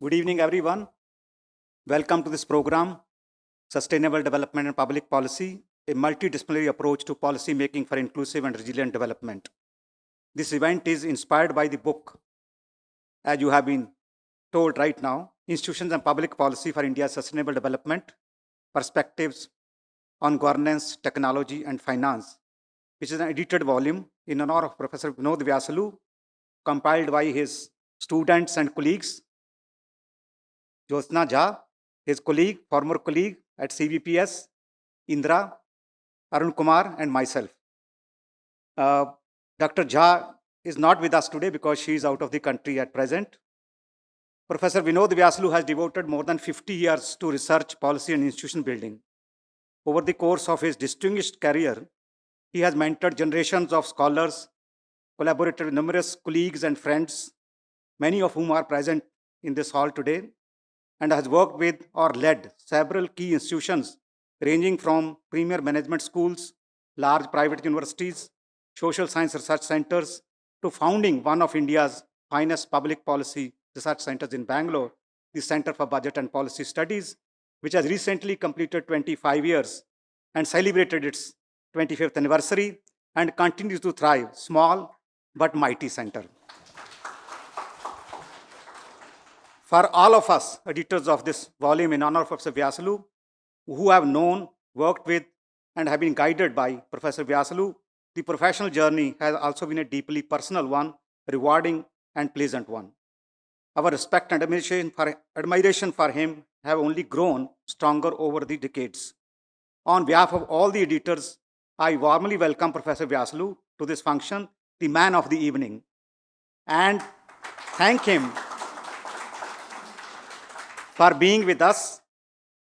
Good evening, everyone. Welcome to this program, Sustainable Development and Public Policy, a multidisciplinary approach to policy making for inclusive and resilient development. This event is inspired by the book, as you have been told right now, Institutions and Public Policy for India's Sustainable Development, Perspectives on Governance, Technology and Finance, which is an edited volume in honor of Professor Vinod Vyasulu, compiled by his students and colleagues, Jyotsna, his colleague, former colleague at CVPS, Indira, Arunkumar, and myself. Dr. Jha is not with us today because she is out of the country at present. Professor Vinod Vyasulu has devoted more than 50 years to research, policy, and institution building. Over the course of his distinguished career, he has mentored generations of scholars, collaborated with numerous colleagues and friends, many of whom are present in this hall today, and has worked with or led several key institutions ranging from premier management schools, large private universities, social science research centers, to founding one of India's finest public policy research centers in Bangalore, the Center for Budget and Policy Studies, which has recently completed 25 years and celebrated its 25th anniversary and continues to thrive, small but mighty center. For all of us, editors of this volume in honor of Professor Vyasulu, who have known, worked with, and have been guided by Professor Vyasulu, the professional journey has also been a deeply personal one, rewarding and pleasant one. Our respect and admiration for him have only grown stronger over the decades. On behalf of all the editors, I warmly welcome Professor Vyasulu to this function, the man of the evening, and thank him for being with us.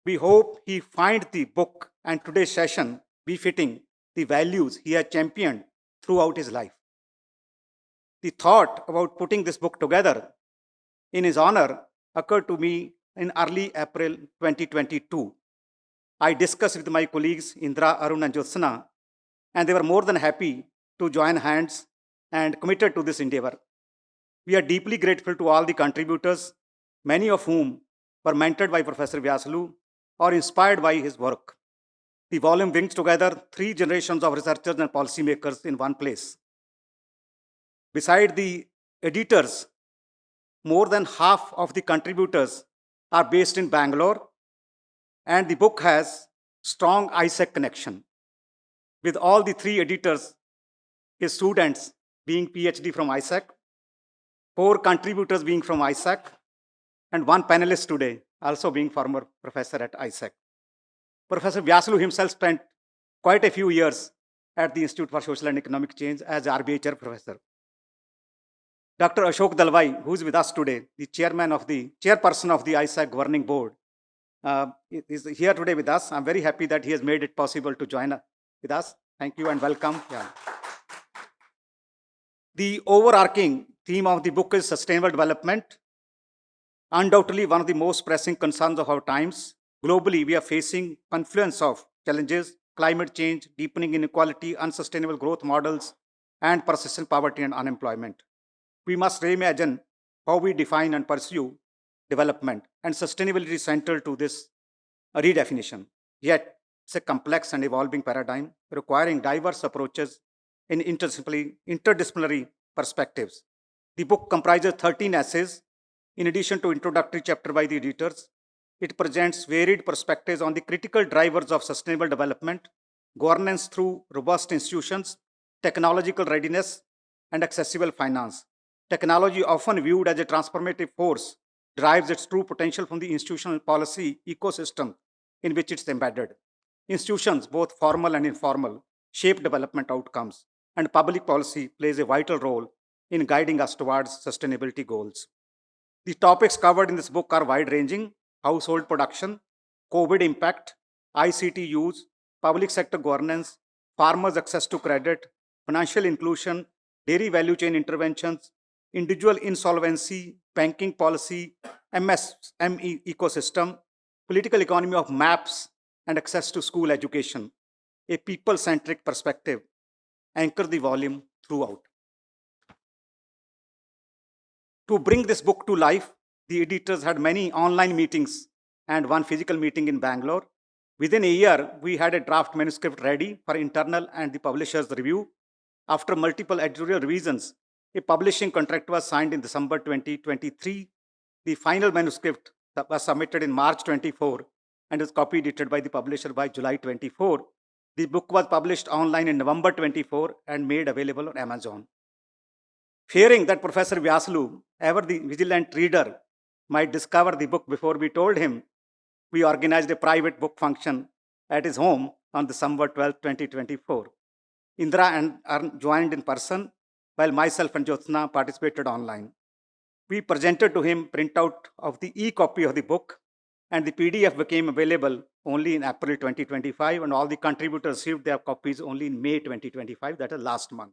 We hope he finds the book and today's session befitting the values he has championed throughout his life. The thought about putting this book together in his honor occurred to me in early April 2022. I discussed with my colleagues Indira, Arun and Jyotsna, and they were more than happy to join hands and committed to this endeavor. We are deeply grateful to all the contributors, many of whom were mentored by Professor Vyasulu or inspired by his work. The volume brings together 3 generations of researchers and policymakers in one place. Beside the editors, more than half of the contributors are based in Bangalore, and the book has strong ISEC connection, with all the 3 editors, his students being PhD from ISEC, 4 contributors being from ISEC, and 1 panelist today also being former professor at ISEC. Professor Vyasulu himself spent quite a few years at the Institute for Social and Economic Change as RBI chair professor. Dr. Ashok Dalwai, who is with us today, the chairperson of the ISEC governing board, is here today with us. I'm very happy that he has made it possible to join with us. Thank you and welcome. Yeah. The overarching theme of the book is sustainable development. Undoubtedly, one of the most pressing concerns of our times. Globally, we are facing confluence of challenges: climate change, deepening inequality, unsustainable growth models, and persistent poverty and unemployment. We must reimagine how we define and pursue development, and sustainability is central to this redefinition. Yet, it's a complex and evolving paradigm requiring diverse approaches in interdisciplinary perspectives. The book comprises 13 essays. In addition to introductory chapter by the editors, it presents varied perspectives on the critical drivers of sustainable development, governance through robust institutions, technological readiness, and accessible finance. Technology, often viewed as a transformative force, derives its true potential from the institutional policy ecosystem in which it's embedded. Institutions, both formal and informal, shape development outcomes, and public policy plays a vital role in guiding us towards sustainability goals. The topics covered in this book are wide-ranging: household production, COVID impact, ICT use, public sector governance, farmers' access to credit, financial inclusion, dairy value chain interventions, individual insolvency, banking policy, MSME ecosystem, political economy of maps, and access to school education. A people-centric perspective anchors the volume throughout. To bring this book to life, the editors had many online meetings and one physical meeting in Bangalore. Within a year, we had a draft manuscript ready for internal and the publisher's review. After multiple editorial revisions, a publishing contract was signed in December 2023. The final manuscript that was submitted in March 24 and was copy edited by the publisher by July 24. The book was published online in November 24 and made available on Amazon. Fearing that Professor Vyasulu, ever the vigilant reader, might discover the book before we told him, we organized a private book function at his home on December 12, 2024. Indira and Arun joined in person, while myself and Jyotsna participated online. We presented to him printout of the e-copy of the book, and the PDF became available only in April 2025, and all the contributors received their copies only in May 2025, that is last month.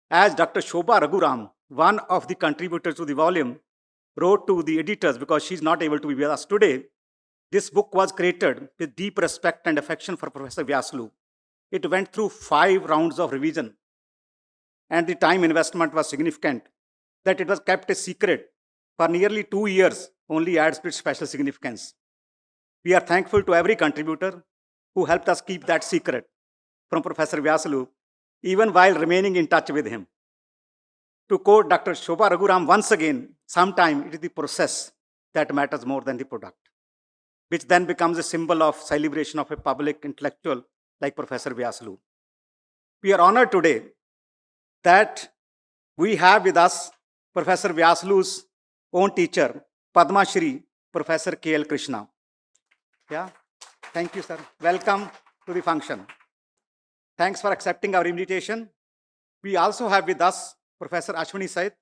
As Dr. Shobha Raghuram, one of the contributors to the volume, wrote to the editors because she's not able to be with us today, this book was created with deep respect and affection for Professor Vyasulu. It went through 5 rounds of revision, and the time investment was significant. That it was kept a secret for nearly 2 years only adds to its special significance. We are thankful to every contributor who helped us keep that secret from Professor Vyasulu, even while remaining in touch with him. To quote Dr. Shobha Raghuram once again, sometimes it is the process that matters more than the product, which then becomes a symbol of celebration of a public intellectual like Professor Vyasulu. We are honored today that we have with us Professor Vyasulu's own teacher, Padma Shri, Professor K.L. Krishna. Yeah, thank you, sir. Welcome to the function. Thanks for accepting our invitation. We also have with us Professor Ashwini Saith,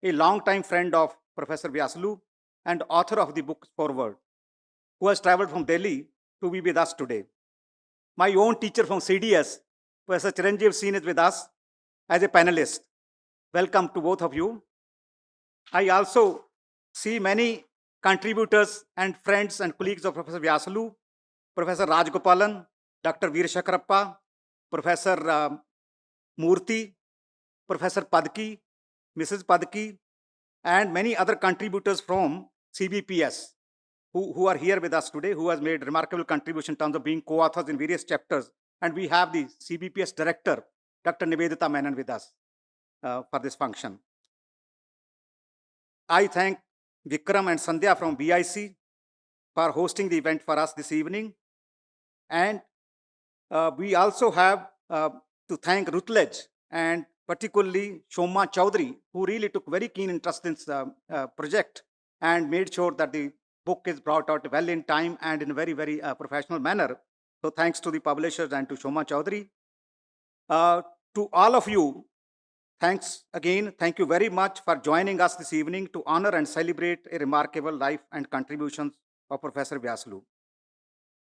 a longtime friend of Professor Vyasulu and author of the book Forward, who has traveled from Delhi to be with us today. My own teacher from CDS, Professor Chiranjeev Singh, is with us as a panelist. Welcome to both of you. I also see many contributors and friends and colleagues of Professor Vyasulu, Professor Rajgopalan, Dr. Veer Shakarappa, Professor Murthy, Professor Padki, Mrs. Padki, and many other contributors from CBPS who are here with us today, who has made remarkable contribution in terms of being co-authors in various chapters. And we have the CBPS director, Dr. Nivedita Menon, with us for this function. I thank Vikram and Sandhya from BIC for hosting the event for us this evening. And we also have to thank Rutledge and particularly Shoma Chowdhury, who really took very keen interest in this project and made sure that the book is brought out well in time and in a very, very professional manner. So thanks to the publishers and to Shoma Chowdhury. To all of you, thanks again. Thank you very much for joining us this evening to honor and celebrate a remarkable life and contributions of Professor Vyasulu.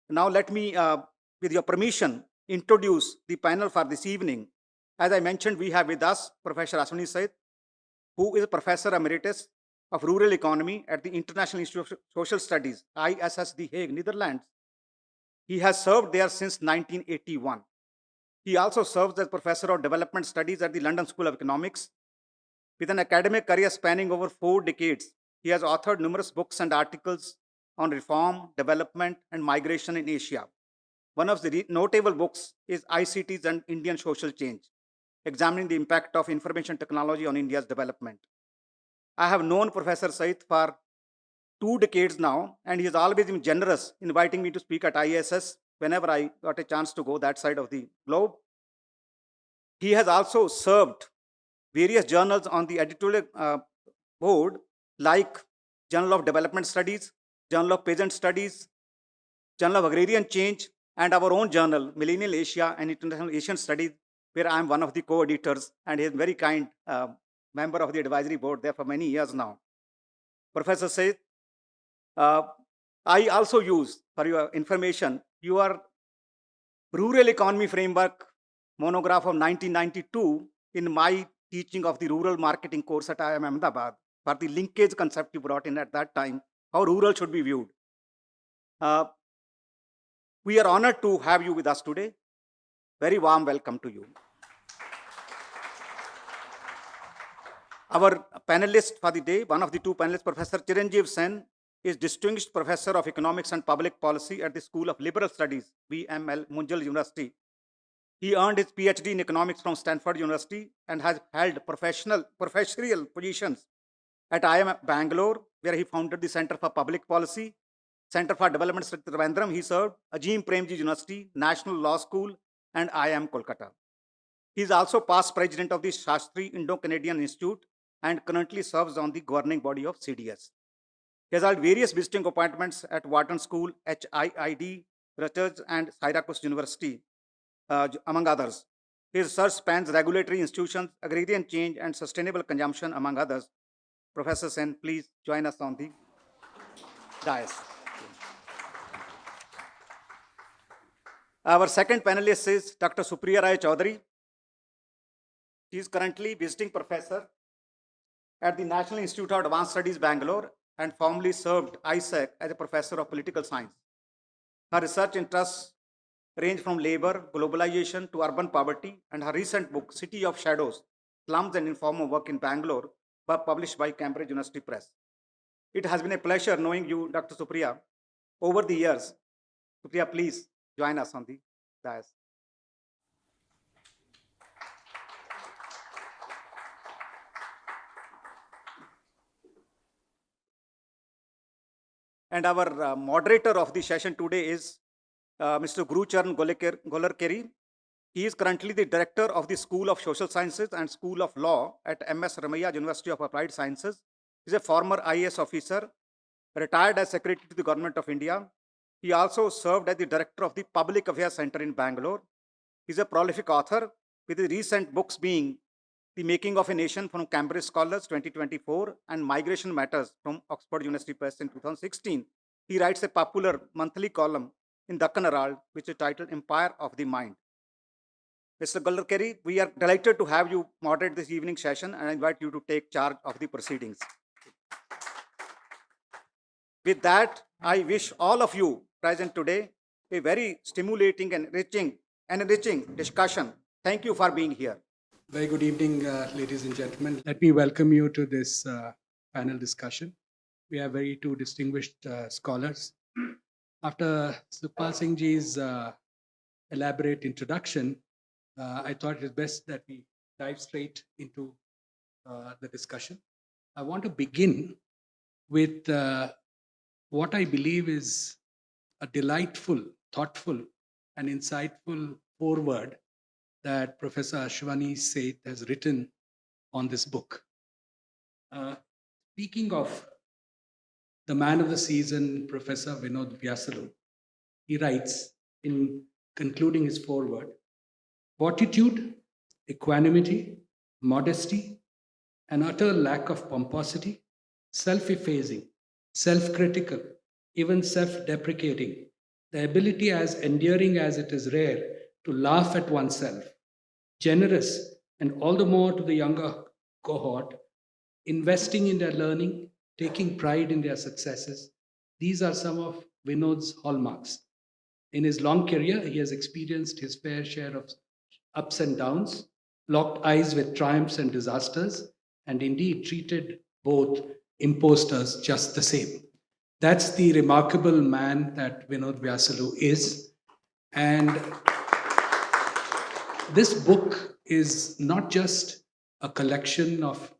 Now let me, with your permission, introduce the panel for this evening. As I mentioned, we have with us Professor Ashwini Saith, who is a Professor Emeritus of Rural Economy at the International Institute of Social Studies, ISS The Hague, Netherlands. He has served there since 1981. He also serves as Professor of Development Studies at the London School of Economics. With an academic career spanning over 4 decades, he has authored numerous books and articles on reform, development, and migration in Asia. One of the notable books is ICTs and Indian Social Change, examining the impact of information technology on India's development. I have known Professor Saith for 2 decades now, and he has always been generous in inviting me to speak at ISS whenever I got a chance to go that side of the globe. He has also served various journals on the editorial board, like Journal of Development Studies, Journal of Peasant Studies, Journal of Agrarian Change, and our own journal, Millennial Asia and International Asian Studies, where I am one of the co-editors, and he is a very kind member of the advisory board there for many years now. Professor Saith, I also use, for your information, your Rural Economy Framework monograph of 1992 in my teaching of the rural marketing course at IIM Ahmedabad, for the linkage concept you brought in at that time, how rural should be viewed. We are honored to have you with us today. Very warm welcome to you. Our panelist for the day, one of the two panelists, Professor Chiranjeev Sen, is Distinguished Professor of Economics and Public Policy at the School of Liberal Studies, VML, Munjal University. He earned his PhD in economics from Stanford University and has held professional positions at IIM Bangalore, where he founded the Center for Public Policy, Center for Development Studies Trivandrum. He served Ajim Premji University, National Law School, and IIM Kolkata. He is also past president of the Shastri Indo-Canadian Institute and currently serves on the governing body of CDS. He has held various visiting appointments at Wharton School, HIID, Rutgers, and Syracuse University, among others. His research spans regulatory institutions, agrarian change, and sustainable consumption, among others. Professor Sen, please join us on the dais. Our second panelist is Dr. Supriya Rai Chaudhary. She is currently visiting professor at the National Institute of Advanced Studies, Bangalore, and formerly served ISAC as a professor of political science. Her research interests range from labor, globalization to urban poverty, and her recent book, City of Shadows, Slums and Informal Work in Bangalore, published by Cambridge University Press. It has been a pleasure knowing you, Dr. Supriya, over the years. Supriya, please join us on the dais. And our moderator of the session today is Mr. Gurucharan Golarkeri. He is currently the director of the School of Social Sciences and School of Law at MS Ramaiah University of Applied Sciences. He is a former IAS officer, retired as Secretary to the Government of India. He also served as the director of the Public Affairs Center in Bangalore. He is a prolific author, with his recent books being The Making of a Nation from Cambridge Scholars 2024 and Migration Matters from Oxford University Press in 2016. He writes a popular monthly column in Dakkan Herald, which is titled Empire of the Mind. Mr. Golarkeri, we are delighted to have you moderate this evening session and I invite you to take charge of the proceedings. With that, I wish all of you present today a very stimulating and enriching discussion. Thank you for being here. Very good evening, ladies and gentlemen. Let me welcome you to this panel discussion. We have two distinguished scholars. After Sukhpal Singh ji's elaborate introduction, I thought it is best that we dive straight into the discussion. I want to begin with what I believe is a delightful, thoughtful, and insightful foreword that Professor Ashwani Seth has written on this book. Speaking of the man of the season, Professor Vinod Vyasulu, he writes in concluding his foreword, fortitude, equanimity, modesty, an utter lack of pomposity, self-effacing, self-critical, even self-deprecating, the ability as endearing as it is rare to laugh at oneself, generous, and all the more to the younger cohort, investing in their learning, taking pride in their successes. These are some of Vinod's hallmarks. In his long career, he has experienced his fair share of ups and downs, locked eyes with triumphs and disasters, and indeed treated both imposters just the same. That's the remarkable man that Vinod Vyasulu is. And this book is not just a collection of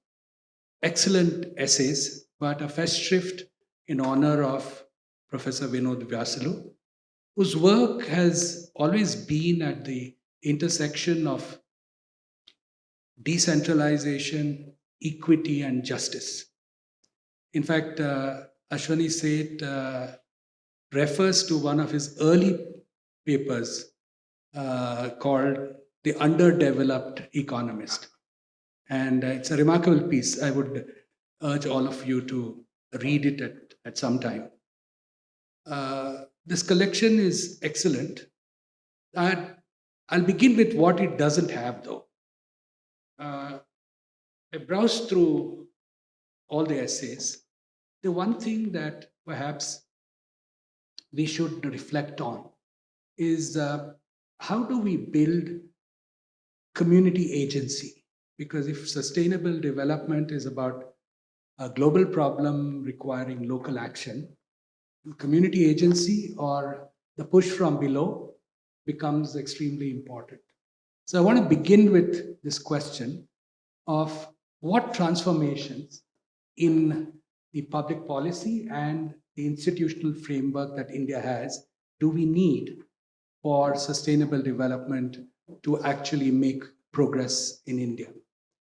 excellent essays, but a festschrift in honor of Professor Vinod Vyasulu, whose work has always been at the intersection of decentralization, equity, and justice. In fact, Ashwani Seth refers to one of his early papers called The Underdeveloped Economist. And it's a remarkable piece. I would urge all of you to read it at some time. This collection is excellent. I'll begin with what it doesn't have, though. I browsed through all the essays. The one thing that perhaps we should reflect on is how do we build community agency? Because if sustainable development is about a global problem requiring local action, community agency or the push from below becomes extremely important. So I want to begin with this question of what transformations in the public policy and the institutional framework that India has do we need for sustainable development to actually make progress in India?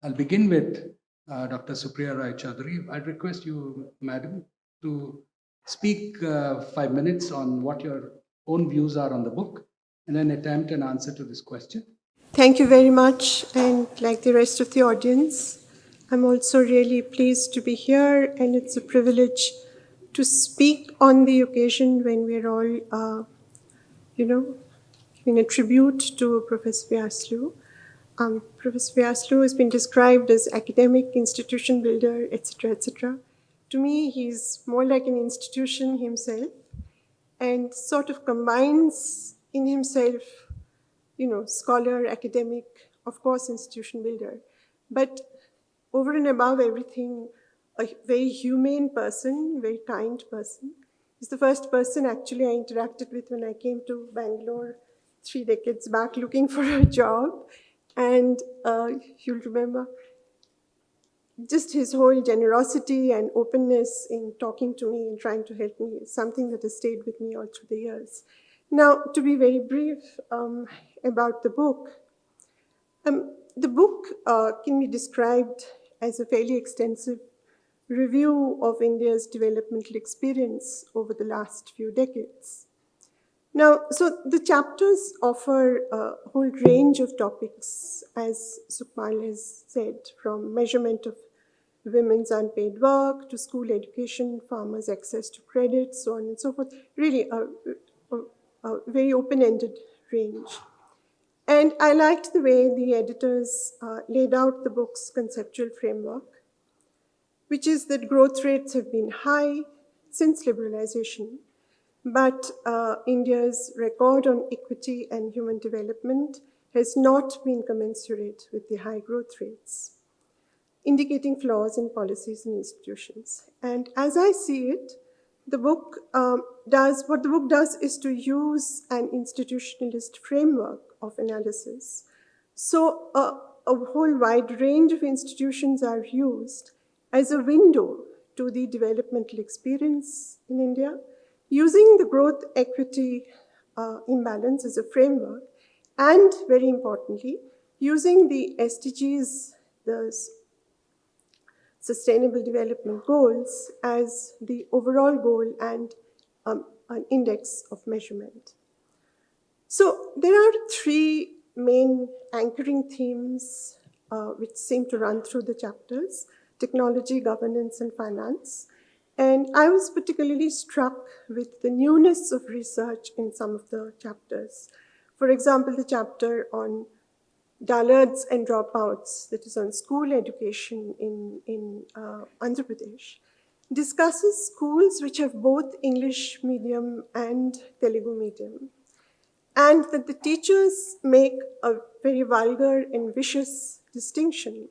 I'll begin with Dr. Supriya Rai Chaudhary. I'd request you, madam, to speak 5 minutes on what your own views are on the book and then attempt an answer to this question. Thank you very much. And like the rest of the audience, I'm also really pleased to be here, and it's a privilege to speak on the occasion when we're all, giving a tribute to Professor Vyasulu. Professor Vyasulu has been described as academic, institution builder, etc., etc. To me, he's more like an institution himself and sort of combines in himself, scholar, academic, of course, institution builder. But over and above everything, a very humane person, very kind person. He's the first person actually I interacted with when I came to Bangalore 3 decades back looking for a job. And you'll remember just his whole generosity and openness in talking to me and trying to help me is something that has stayed with me all through the years. Now, to be very brief about the book can be described as a fairly extensive review of India's developmental experience over the last few decades. Now, so the chapters offer a whole range of topics, as Sukhpal has said, from measurement of women's unpaid work to school education, farmers' access to credit, so on and so forth. Really a very open-ended range. And I liked the way the editors laid out the book's conceptual framework, which is that growth rates have been high since liberalization, but India's record on equity and human development has not been commensurate with the high growth rates, indicating flaws in policies and institutions. And as I see it, the book does is to use an institutionalist framework of analysis. So a whole wide range of institutions are used as a window to the developmental experience in India, using the growth equity imbalance as a framework, and very importantly, using the SDGs, the Sustainable Development Goals, as the overall goal and an index of measurement. So there are 3 main anchoring themes which seem to run through the chapters: technology, governance, and finance. And I was particularly struck with the newness of research in some of the chapters. For example, the chapter on dullards and dropouts, that is on school education in Andhra Pradesh, discusses schools which have both English medium and Telugu medium, and that the teachers make a very vulgar and vicious distinction,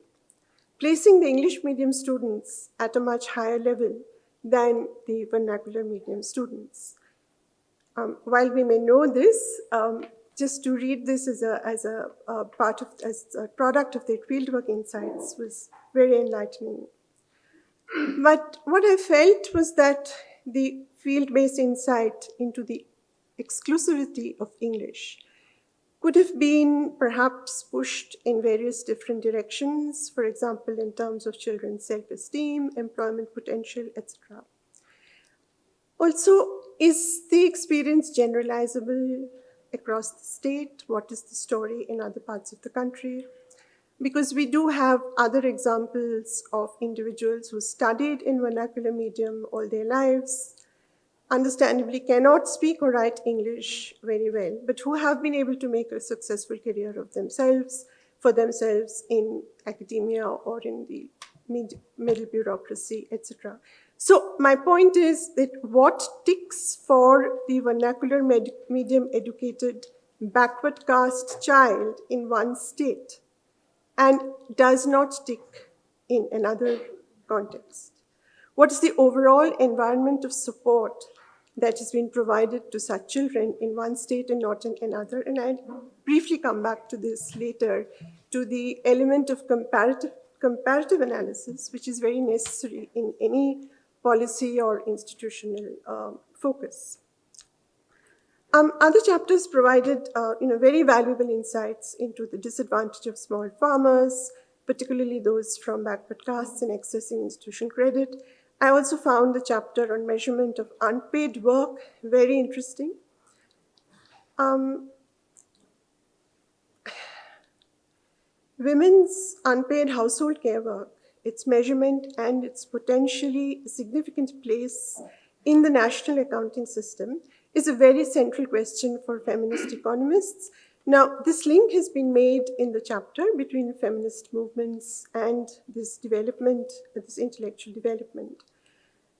placing the English medium students at a much higher level than the vernacular medium students. While we may know this, just to read this as a product of their fieldwork insights was very enlightening. But what I felt was that the field-based insight into the exclusivity of English could have been perhaps pushed in various different directions, for example, in terms of children's self-esteem, employment potential, etc. Also, is the experience generalizable across the state? What is the story in other parts of the country? Because we do have other examples of individuals who studied in vernacular medium all their lives, understandably cannot speak or write English very well, but who have been able to make a successful career for themselves in academia or in the middle bureaucracy, etc. So my point is that what ticks for the vernacular medium educated backward caste child in one state and does not stick in another context? What is the overall environment of support that has been provided to such children in one state and not in another? And I'll briefly come back to this later, to the element of comparative analysis, which is very necessary in any policy or institutional focus. Other chapters provided very valuable insights into the disadvantage of small farmers, particularly those from backward castes in accessing institutional credit. I also found the chapter on measurement of unpaid work very interesting. Women's unpaid household care work, its measurement and its potentially significant place in the national accounting system is a very central question for feminist economists. Now, this link has been made in the chapter between feminist movements and this development, this intellectual development.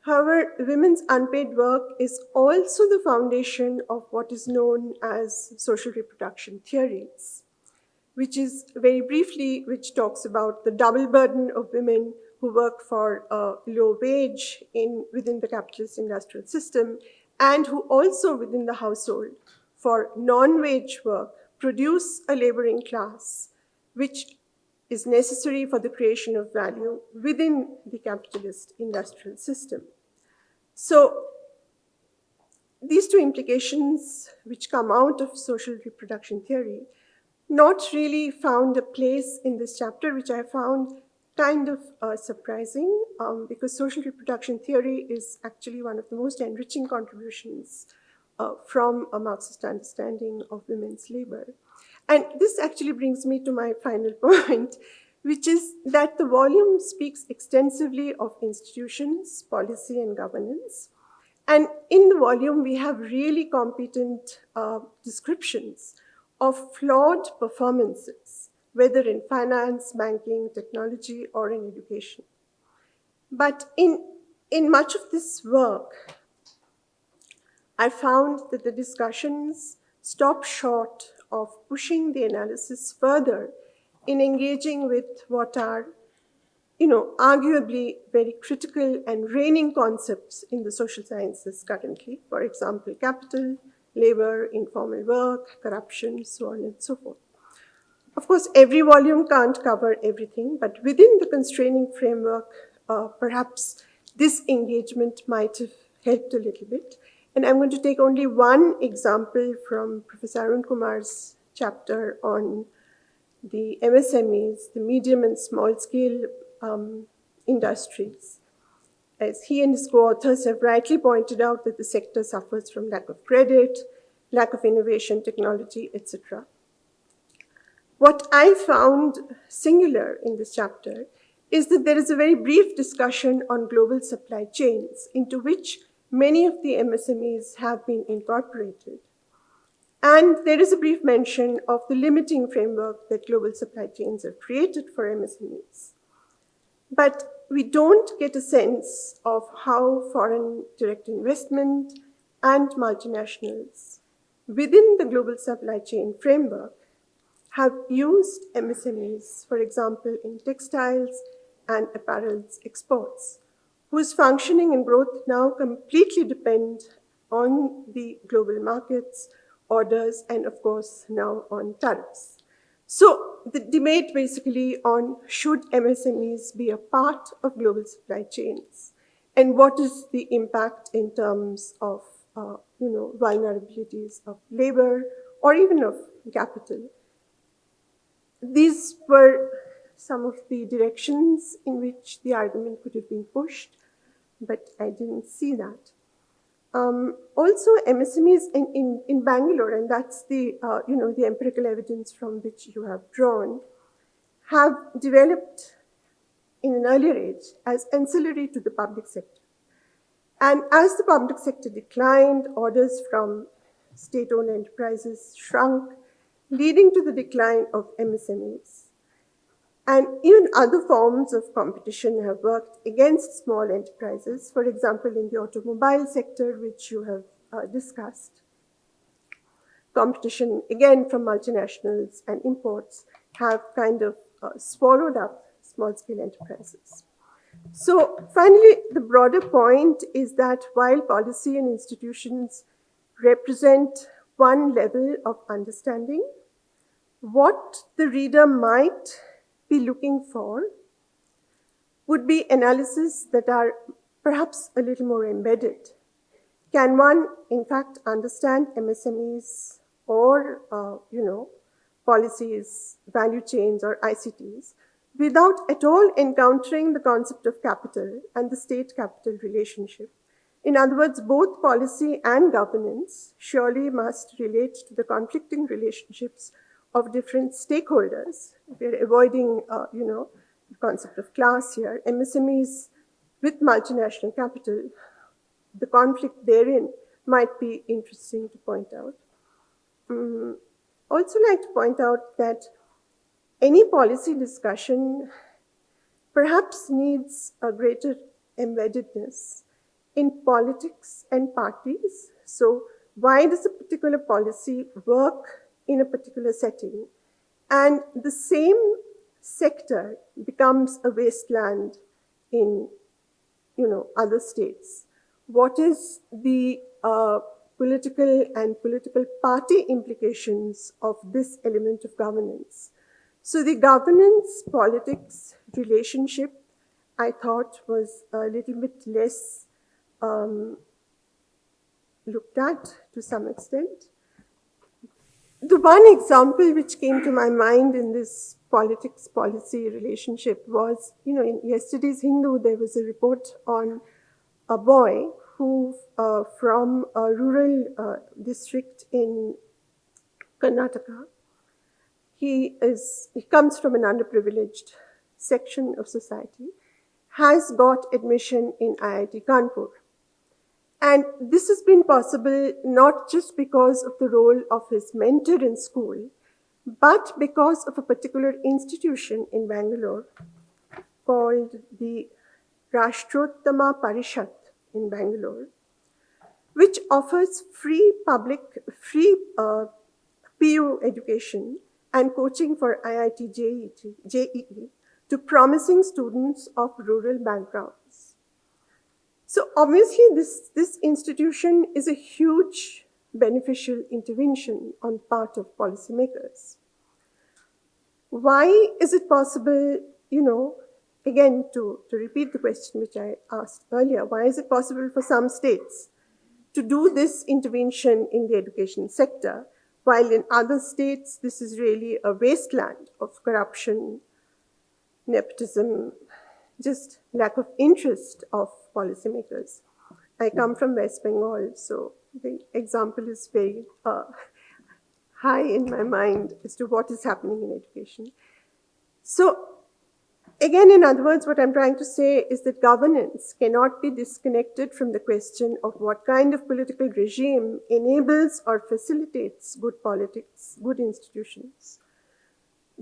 However, women's unpaid work is also the foundation of what is known as social reproduction theories, which is very briefly, which talks about the double burden of women who work for a low wage within the capitalist industrial system, and who also within the household for non-wage work produce a laboring class, which is necessary for the creation of value within the capitalist industrial system. So these two implications which come out of social reproduction theory not really found a place in this chapter, which I found kind of surprising, because social reproduction theory is actually one of the most enriching contributions from a Marxist understanding of women's labor. And this actually brings me to my final point, which is that the volume speaks extensively of institutions, policy, and governance. And in the volume, we have really competent descriptions of flawed performances, whether in finance, banking, technology, or in education. But in much of this work, I found that the discussions stop short of pushing the analysis further in engaging with what are, arguably very critical and reigning concepts in the social sciences currently. For example, capital, labor, informal work, corruption, so on and so forth. Of course, every volume can't cover everything, but within the constraining framework, perhaps this engagement might have helped a little bit. And I'm going to take only one example from Professor Arunkumar's chapter on the MSMEs, the medium and small scale industries. As he and his co-authors have rightly pointed out that the sector suffers from lack of credit, lack of innovation, technology, etc. What I found singular in this chapter is that there is a very brief discussion on global supply chains into which many of the MSMEs have been incorporated. And there is a brief mention of the limiting framework that global supply chains have created for MSMEs. But we don't get a sense of how foreign direct investment and multinationals within the global supply chain framework have used MSMEs, for example, in textiles and apparels exports, whose functioning and growth now completely depend on the global markets, orders, and of course now on tariffs. So the debate basically on should MSMEs be a part of global supply chains, and what is the impact in terms of vulnerabilities of labor or even of capital. These were some of the directions in which the argument could have been pushed, but I didn't see that. Also, MSMEs in Bangalore, and that's the the empirical evidence from which you have drawn, have developed in an earlier age as ancillary to the public sector. And as the public sector declined, orders from state-owned enterprises shrunk, leading to the decline of MSMEs. And even other forms of competition have worked against small enterprises, for example, in the automobile sector, which you have discussed. Competition, again, from multinationals and imports have kind of swallowed up small-scale enterprises. So finally, the broader point is that while policy and institutions represent one level of understanding, what the reader might be looking for would be analyses that are perhaps a little more embedded. Can one, in fact, understand MSMEs or, policies, value chains, or ICTs without at all encountering the concept of capital and the state-capital relationship? In other words, both policy and governance surely must relate to the conflicting relationships of different stakeholders. We're avoiding, the concept of class here. MSMEs with multinational capital, the conflict therein might be interesting to point out. Also like to point out that any policy discussion perhaps needs a greater embeddedness in politics and parties. So why does a particular policy work in a particular setting? And the same sector becomes a wasteland in, other states. What is the political and political party implications of this element of governance? So the governance-politics relationship, I thought, was a little bit less looked at to some extent. The one example which came to my mind in this politics-policy relationship was, in yesterday's Hindu, there was a report on a boy who, from a rural district in Karnataka, he comes from an underprivileged section of society, has got admission in IIT Kanpur. And this has been possible not just because of the role of his mentor in school, but because of a particular institution in Bangalore called the Rashtrottama Parishat in Bangalore, which offers free PU education and coaching for IIT JEE to promising students of rural backgrounds. So obviously this institution is a huge beneficial intervention on the part of policymakers. Why is it possible, again, to repeat the question which I asked earlier, why is it possible for some states to do this intervention in the education sector, while in other states this is really a wasteland of corruption, nepotism, just lack of interest of policymakers? I come from West Bengal, so the example is very high in my mind as to what is happening in education. So again, in other words, what I'm trying to say is that governance cannot be disconnected from the question of what kind of political regime enables or facilitates good politics, good institutions.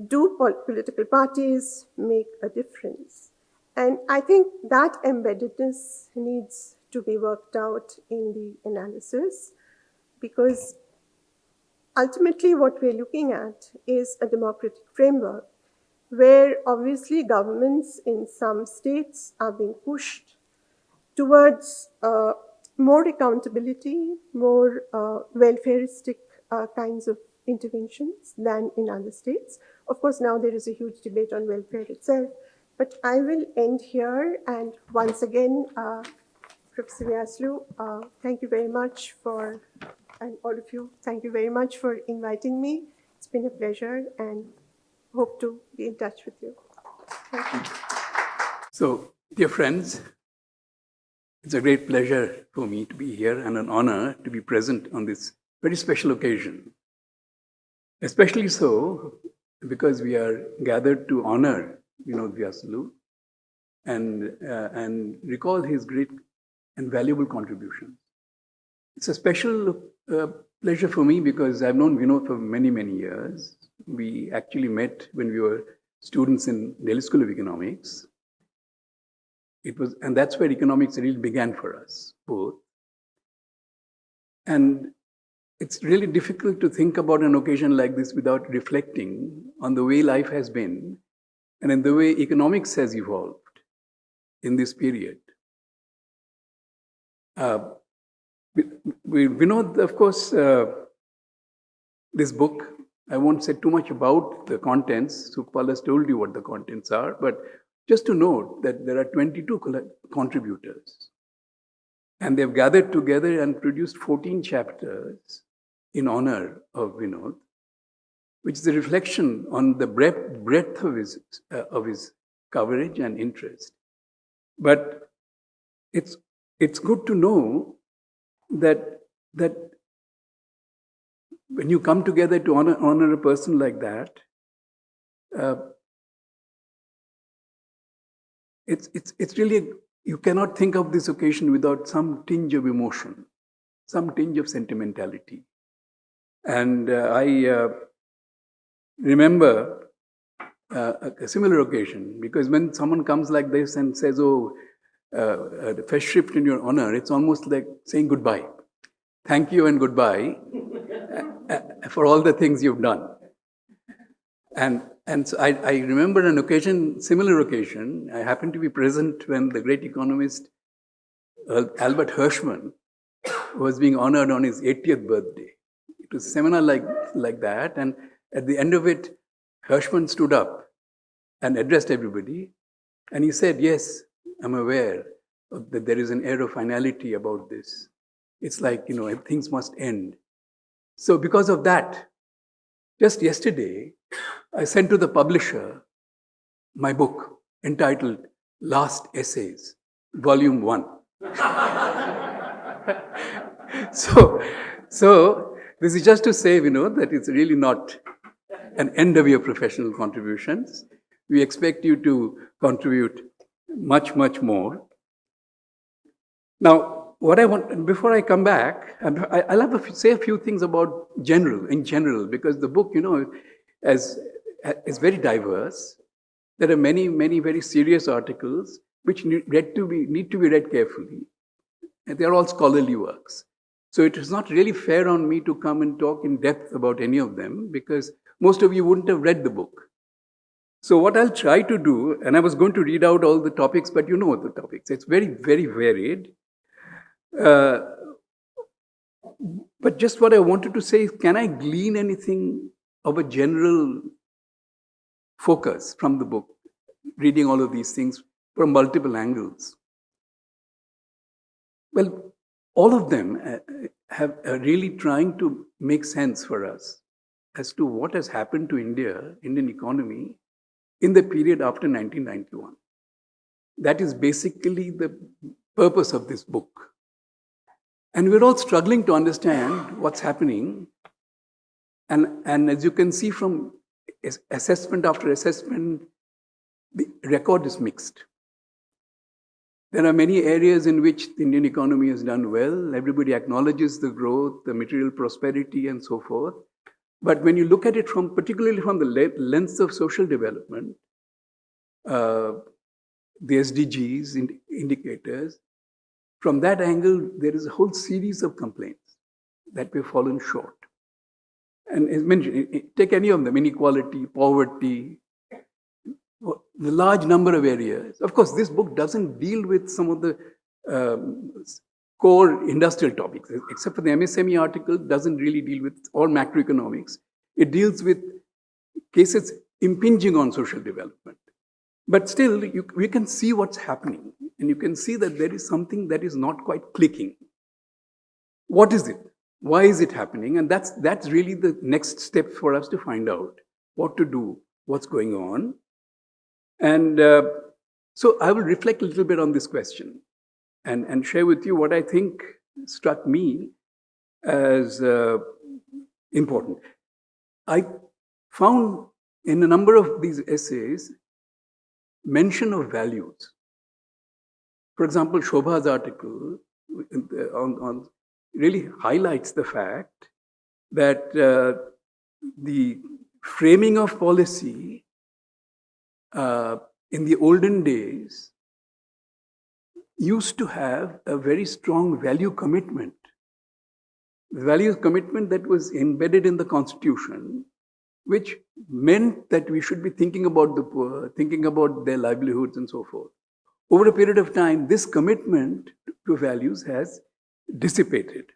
Do political parties make a difference? And I think that embeddedness needs to be worked out in the analysis, because ultimately what we're looking at is a democratic framework where obviously governments in some states are being pushed towards more accountability, more welfaristic kinds of interventions than in other states. Of course, now there is a huge debate on welfare itself, but I will end here. And once again, Professor Vyasulu, thank you very much and all of you, thank you very much for inviting me. It's been a pleasure, and hope to be in touch with you. Thank you. So, dear friends, it's a great pleasure for me to be here and an honor to be present on this very special occasion. Especially so because we are gathered to honor Vinod Vyasulu and recall his great and valuable contribution. It's a special pleasure for me because I've known Vinod for many, many years. We actually met when we were students in Delhi School of Economics. And that's where economics really began for us both. And it's really difficult to think about an occasion like this without reflecting on the way life has been and in the way economics has evolved in this period. Vinod, of course, this book, I won't say too much about the contents. Sukhpal has told you what the contents are, but just to note that there are 22 contributors, and they've gathered together and produced 14 chapters in honor of Vinod, which is a reflection on the breadth of his coverage and interest. But it's good to know that when you come together to honor a person like that, it's really, you cannot think of this occasion without some tinge of emotion, some tinge of sentimentality. And I remember a similar occasion, because when someone comes like this and says, oh, the first shift in your honor, it's almost like saying goodbye. Thank you and goodbye for all the things you've done. And so I remember an occasion, similar occasion, I happened to be present when the great economist Albert Hirschman was being honored on his 80th birthday. It was a seminar like that, and at the end of it, Hirschman stood up and addressed everybody, and he said, yes, I'm aware that there is an air of finality about this. It's like, things must end. So because of that, just yesterday, I sent to the publisher my book entitled Last Essays, Volume 1. So this is just to say, that it's really not an end of your professional contributions. We expect you to contribute much, much more. Now, what I want, before I come back, I'll have to say a few things about in general, because the book, is very diverse. There are many, many very serious articles which need to be read carefully. And they're all scholarly works. So it is not really fair on me to come and talk in depth about any of them, because most of you wouldn't have read the book. So what I'll try to do, and I was going to read out all the topics, but you know the topics. It's very, very varied. But just what I wanted to say is, can I glean anything of a general focus from the book, reading all of these things from multiple angles? Well, all of them are really trying to make sense for us as to what has happened to Indian economy in the period after 1991. That is basically the purpose of this book. And we're all struggling to understand what's happening. And as you can see from assessment after assessment, the record is mixed. There are many areas in which the Indian economy has done well. Everybody acknowledges the growth, the material prosperity, and so forth. But when you look at it particularly from the lens of social development, the SDGs indicators, from that angle, there is a whole series of complaints that we've fallen short. And as mentioned, take any of them, inequality, poverty, the large number of areas. Of course, this book doesn't deal with some of the core industrial topics, except for the MSME article, doesn't really deal with all macroeconomics. It deals with cases impinging on social development. But still, we can see what's happening, and you can see that there is something that is not quite clicking. What is it? Why is it happening? And that's really the next step for us to find out what to do, what's going on. And so I will reflect a little bit on this question and share with you what I think struck me as important. I found in a number of these essays mention of values. For example, Shobha's article on really highlights the fact that the framing of policy in the olden days used to have a very strong value commitment. The value commitment that was embedded in the Constitution which meant that we should be thinking about the poor, thinking about their livelihoods and so forth. Over a period of time, this commitment to values has dissipated.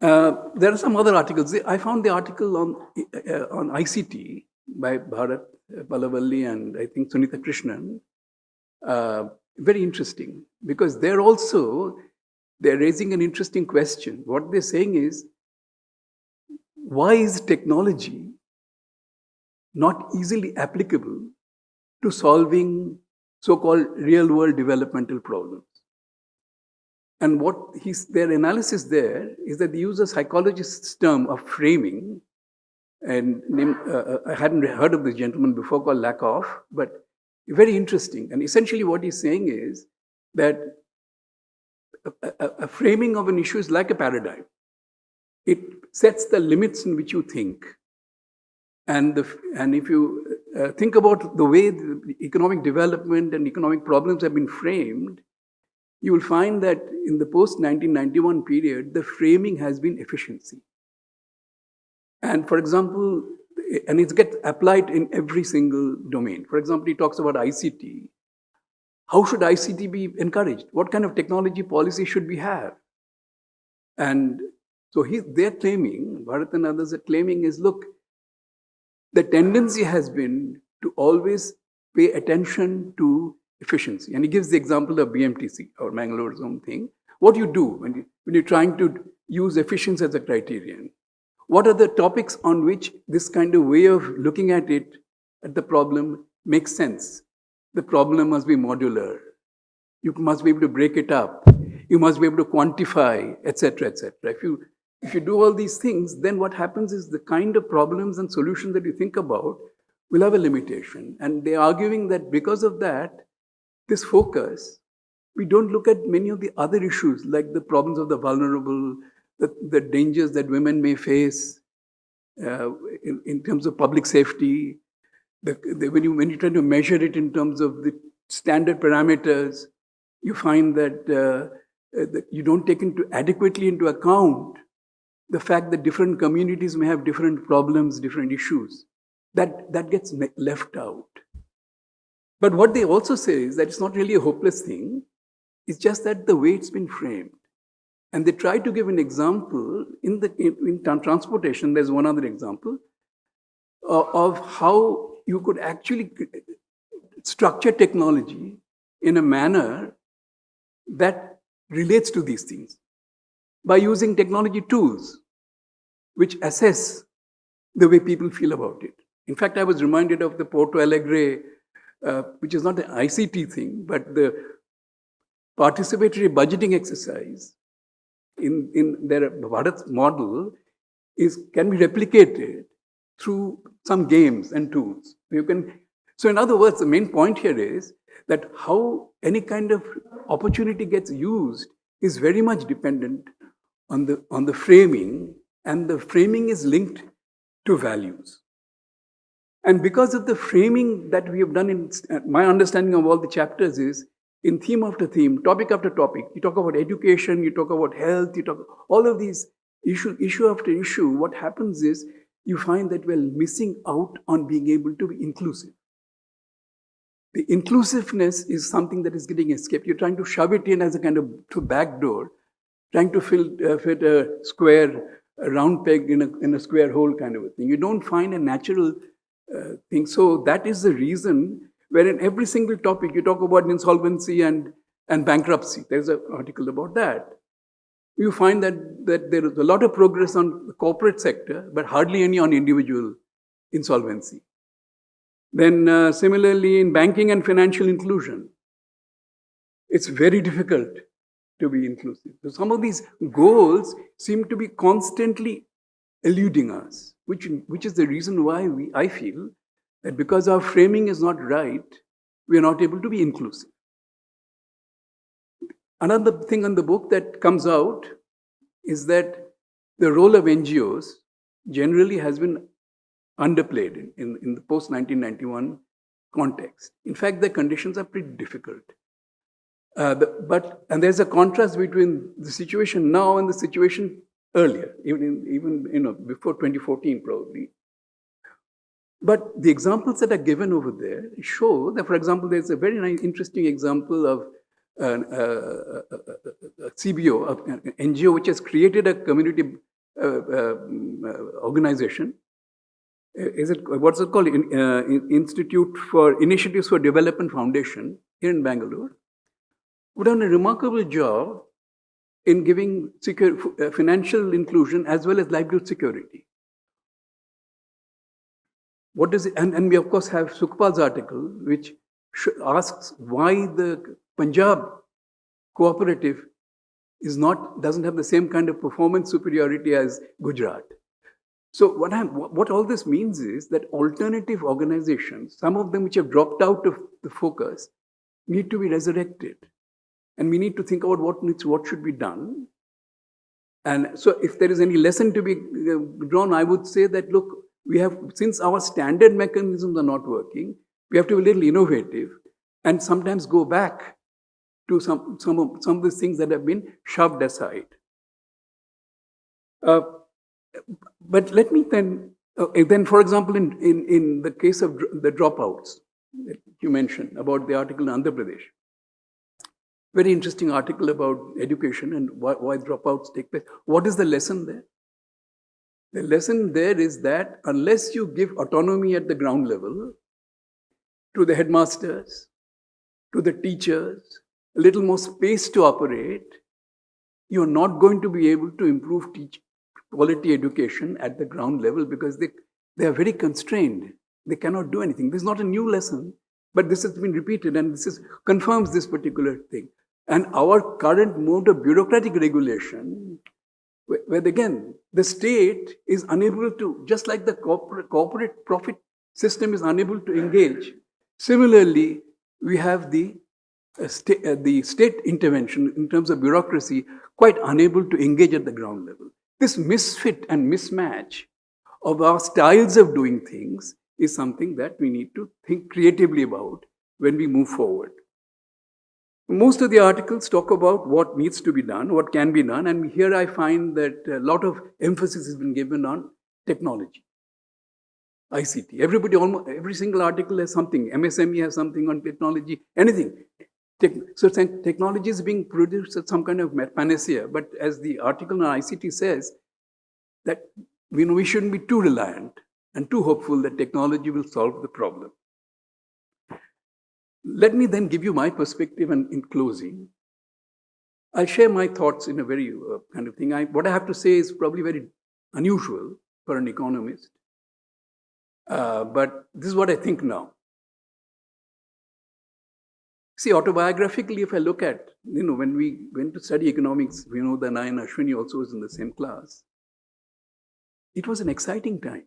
There are some other articles. I found the article on ICT by Bharat Palavalli and I think Sunitha Krishnan very interesting, because they're raising an interesting question. What they're saying is, why is technology not easily applicable to solving so-called real-world developmental problems? And what their analysis there is that they use a psychologist's term of framing, and I hadn't heard of this gentleman before, called Lakoff, but very interesting. And essentially what he's saying is that a framing of an issue is like a paradigm. It sets the limits in which you think. And if you think about the way the economic development and economic problems have been framed, you will find that in the post-1991 period, the framing has been efficiency. And for example, and it gets applied in every single domain. For example, he talks about ICT. How should ICT be encouraged? What kind of technology policy should we have? And so they're claiming, Bharat and others are claiming is, look, the tendency has been to always pay attention to efficiency. And he gives the example of BMTC or Bangalore's own thing. What do you do when you're trying to use efficiency as a criterion? What are the topics on which this kind of way of looking at it, at the problem, makes sense? The problem must be modular. You must be able to break it up. You must be able to quantify, etc., etc. If you do all these things, then what happens is the kind of problems and solutions that you think about will have a limitation. And they're arguing that because of that, this focus, we don't look at many of the other issues, like the problems of the vulnerable, the dangers that women may face in terms of public safety. When you try to measure it in terms of the standard parameters, you find that you don't take adequately into account the fact that different communities may have different problems, different issues. That gets left out. But what they also say is that it's not really a hopeless thing. It's just that the way it's been framed. And they try to give an example in transportation. There's one other example of how you could actually structure technology in a manner that relates to these things by using technology tools which assess the way people feel about it. In fact, I was reminded of the Porto Alegre, which is not an ICT thing, but the participatory budgeting exercise in their Bharat model can be replicated through some games and tools. So in other words, the main point here is that how any kind of opportunity gets used is very much dependent on the framing, and the framing is linked to values. And because of the framing that we have done, my understanding of all the chapters is, in theme after theme, topic after topic, you talk about education, you talk about health, you talk all of these issue after issue. What happens is you find that we're missing out on being able to be inclusive. The inclusiveness is something that is getting escaped. You're trying to shove it in as a kind of back door, trying to fit a round peg in a square hole kind of a thing. You don't find a natural thing. So that is the reason where in every single topic you talk about insolvency and bankruptcy. There's an article about that. You find that there is a lot of progress on the corporate sector, but hardly any on individual insolvency. Then similarly in banking and financial inclusion, it's very difficult to be inclusive. So some of these goals seem to be constantly eluding us, which is the reason why I feel that because our framing is not right, we are not able to be inclusive. Another thing on the book that comes out is that the role of NGOs generally has been underplayed in the post-1991 context. In fact, the conditions are pretty difficult. And there's a contrast between the situation now and the situation earlier, even before 2014 probably. But the examples that are given over there show that, for example, there's a very nice, interesting example of a CBO, an NGO, which has created a community organization. What's it called? Institute for Initiatives for Development Foundation here in Bangalore. Who done a remarkable job in giving financial inclusion as well as livelihood security. What is it? And we of course have Sukhpal's article, which asks why the Punjab cooperative doesn't have the same kind of performance superiority as Gujarat. So what all this means is that alternative organizations, some of them which have dropped out of the focus, need to be resurrected. And we need to think about what should be done. And so if there is any lesson to be drawn, I would say that, look, since our standard mechanisms are not working, we have to be a little innovative and sometimes go back to some of the things that have been shoved aside. But let me then, for example, in the case of the dropouts that you mentioned about the article in Andhra Pradesh, very interesting article about education and why dropouts take place. What is the lesson there? The lesson there is that unless you give autonomy at the ground level to the headmasters, to the teachers, a little more space to operate, you're not going to be able to improve quality education at the ground level because they are very constrained. They cannot do anything. This is not a new lesson, but this has been repeated and confirms this particular thing. And our current mode of bureaucratic regulation, where again, the state is unable to, just like the corporate profit system is unable to engage, similarly, we have the state intervention in terms of bureaucracy quite unable to engage at the ground level. This misfit and mismatch of our styles of doing things is something that we need to think creatively about when we move forward. Most of the articles talk about what needs to be done, what can be done, and here I find that a lot of emphasis has been given on technology, ICT. Every single article has something. MSME has something on technology, anything. So technology is being produced as some kind of panacea, but as the article on ICT says, that we shouldn't be too reliant and too hopeful that technology will solve the problem. Let me then give you my perspective, and in closing, I'll share my thoughts in a very kind of thing. What I have to say is probably very unusual for an economist, but this is what I think now. See, autobiographically, if I look at, when we went to study economics, Vinod and I and Ashwini also was in the same class, it was an exciting time.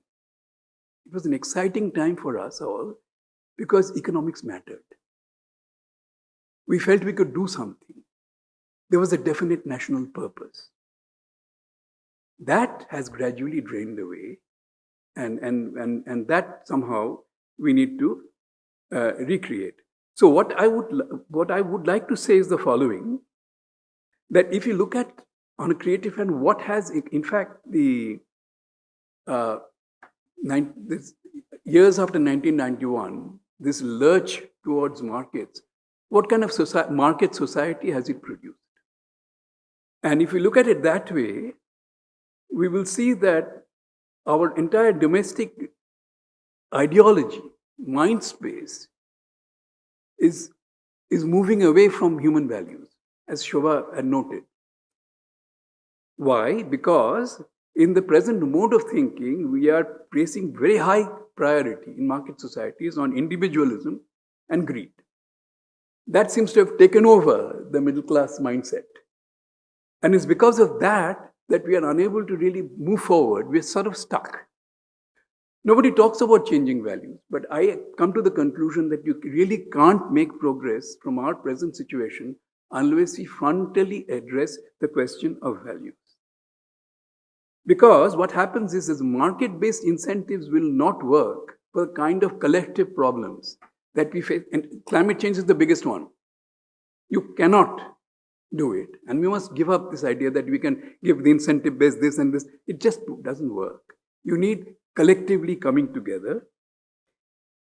It was an exciting time for us all because economics mattered. We felt we could do something. There was a definite national purpose. That has gradually drained away, and that somehow we need to recreate. So what I would like to say is the following: that if you look at on a creative end, what has in fact the years after 1991, this lurch towards markets. What kind of market society has it produced? And if we look at it that way, we will see that our entire domestic ideology, mind space, is moving away from human values, as Shobha had noted. Why? Because in the present mode of thinking, we are placing very high priority in market societies on individualism and greed. That seems to have taken over the middle class mindset. And it's because of that we are unable to really move forward. We're sort of stuck. Nobody talks about changing values, but I come to the conclusion that you really can't make progress from our present situation unless we frontally address the question of values. Because what happens is market-based incentives will not work for the kind of collective problems that we face, and climate change is the biggest one. You cannot do it. And we must give up this idea that we can give the incentive based this and this. It just doesn't work. You need collectively coming together.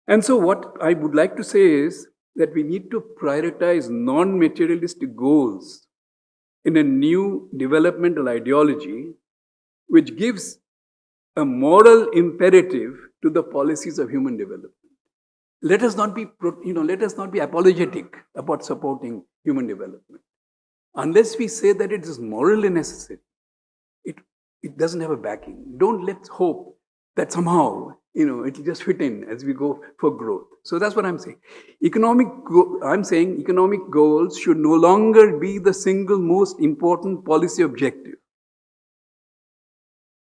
And so what I would like to say is that we need to prioritize non-materialistic goals in a new developmental ideology which gives a moral imperative to the policies of human development. Let us not be apologetic about supporting human development. Unless we say that it is morally necessary, it doesn't have a backing. Don't let's hope that somehow it will just fit in as we go for growth. So that's what I'm saying. I'm saying economic goals should no longer be the single most important policy objective.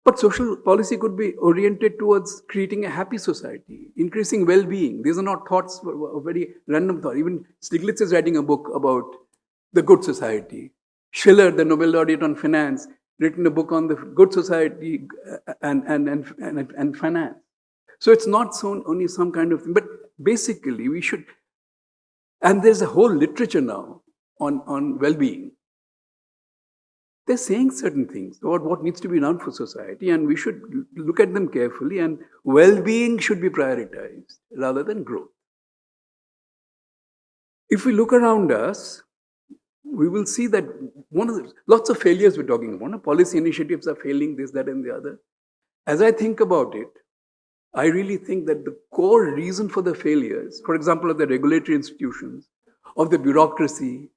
But social policy could be oriented towards creating a happy society, increasing well-being. These are not thoughts, very random thoughts. Even Stiglitz is writing a book about the good society. Schiller, the Nobel laureate on finance, written a book on the good society and finance. So it's not only some kind of thing, but basically we should, and there's a whole literature now on well-being. They're saying certain things about what needs to be done for society, and we should look at them carefully, and well-being should be prioritized rather than growth. If we look around us, we will see that lots of failures we're talking about. Policy initiatives are failing, this, that, and the other. As I think about it, I really think that the core reason for the failures, for example, of the regulatory institutions, of the bureaucracy,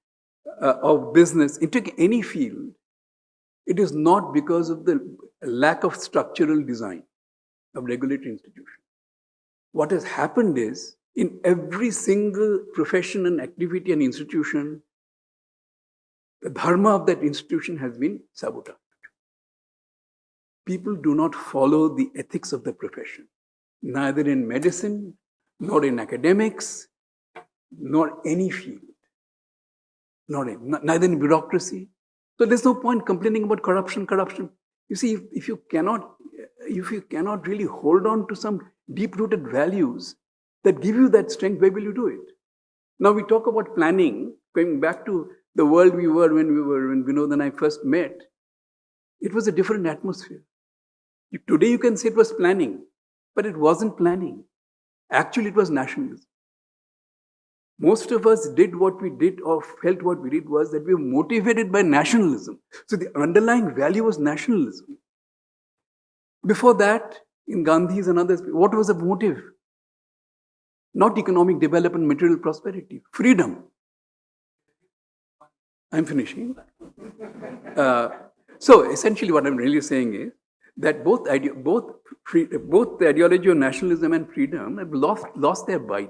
of business, into any field, it is not because of the lack of structural design of regulatory institutions. What has happened is, in every single profession and activity and institution, the dharma of that institution has been sabotaged. People do not follow the ethics of the profession, neither in medicine, nor in academics, nor any field, neither in bureaucracy. So there's no point complaining about corruption. You see, if you cannot really hold on to some deep-rooted values that give you that strength, where will you do it? Now we talk about planning, going back to the world we were when Vinod and I first met. It was a different atmosphere. Today you can say it was planning, but it wasn't planning. Actually, it was nationalism. Most of us did what we did or felt what we did was that we were motivated by nationalism. So the underlying value was nationalism. Before that, in Gandhi's and others, what was the motive? Not economic development, material prosperity, freedom. I'm finishing. So essentially what I'm really saying is that both the ideology of nationalism and freedom have lost their bite.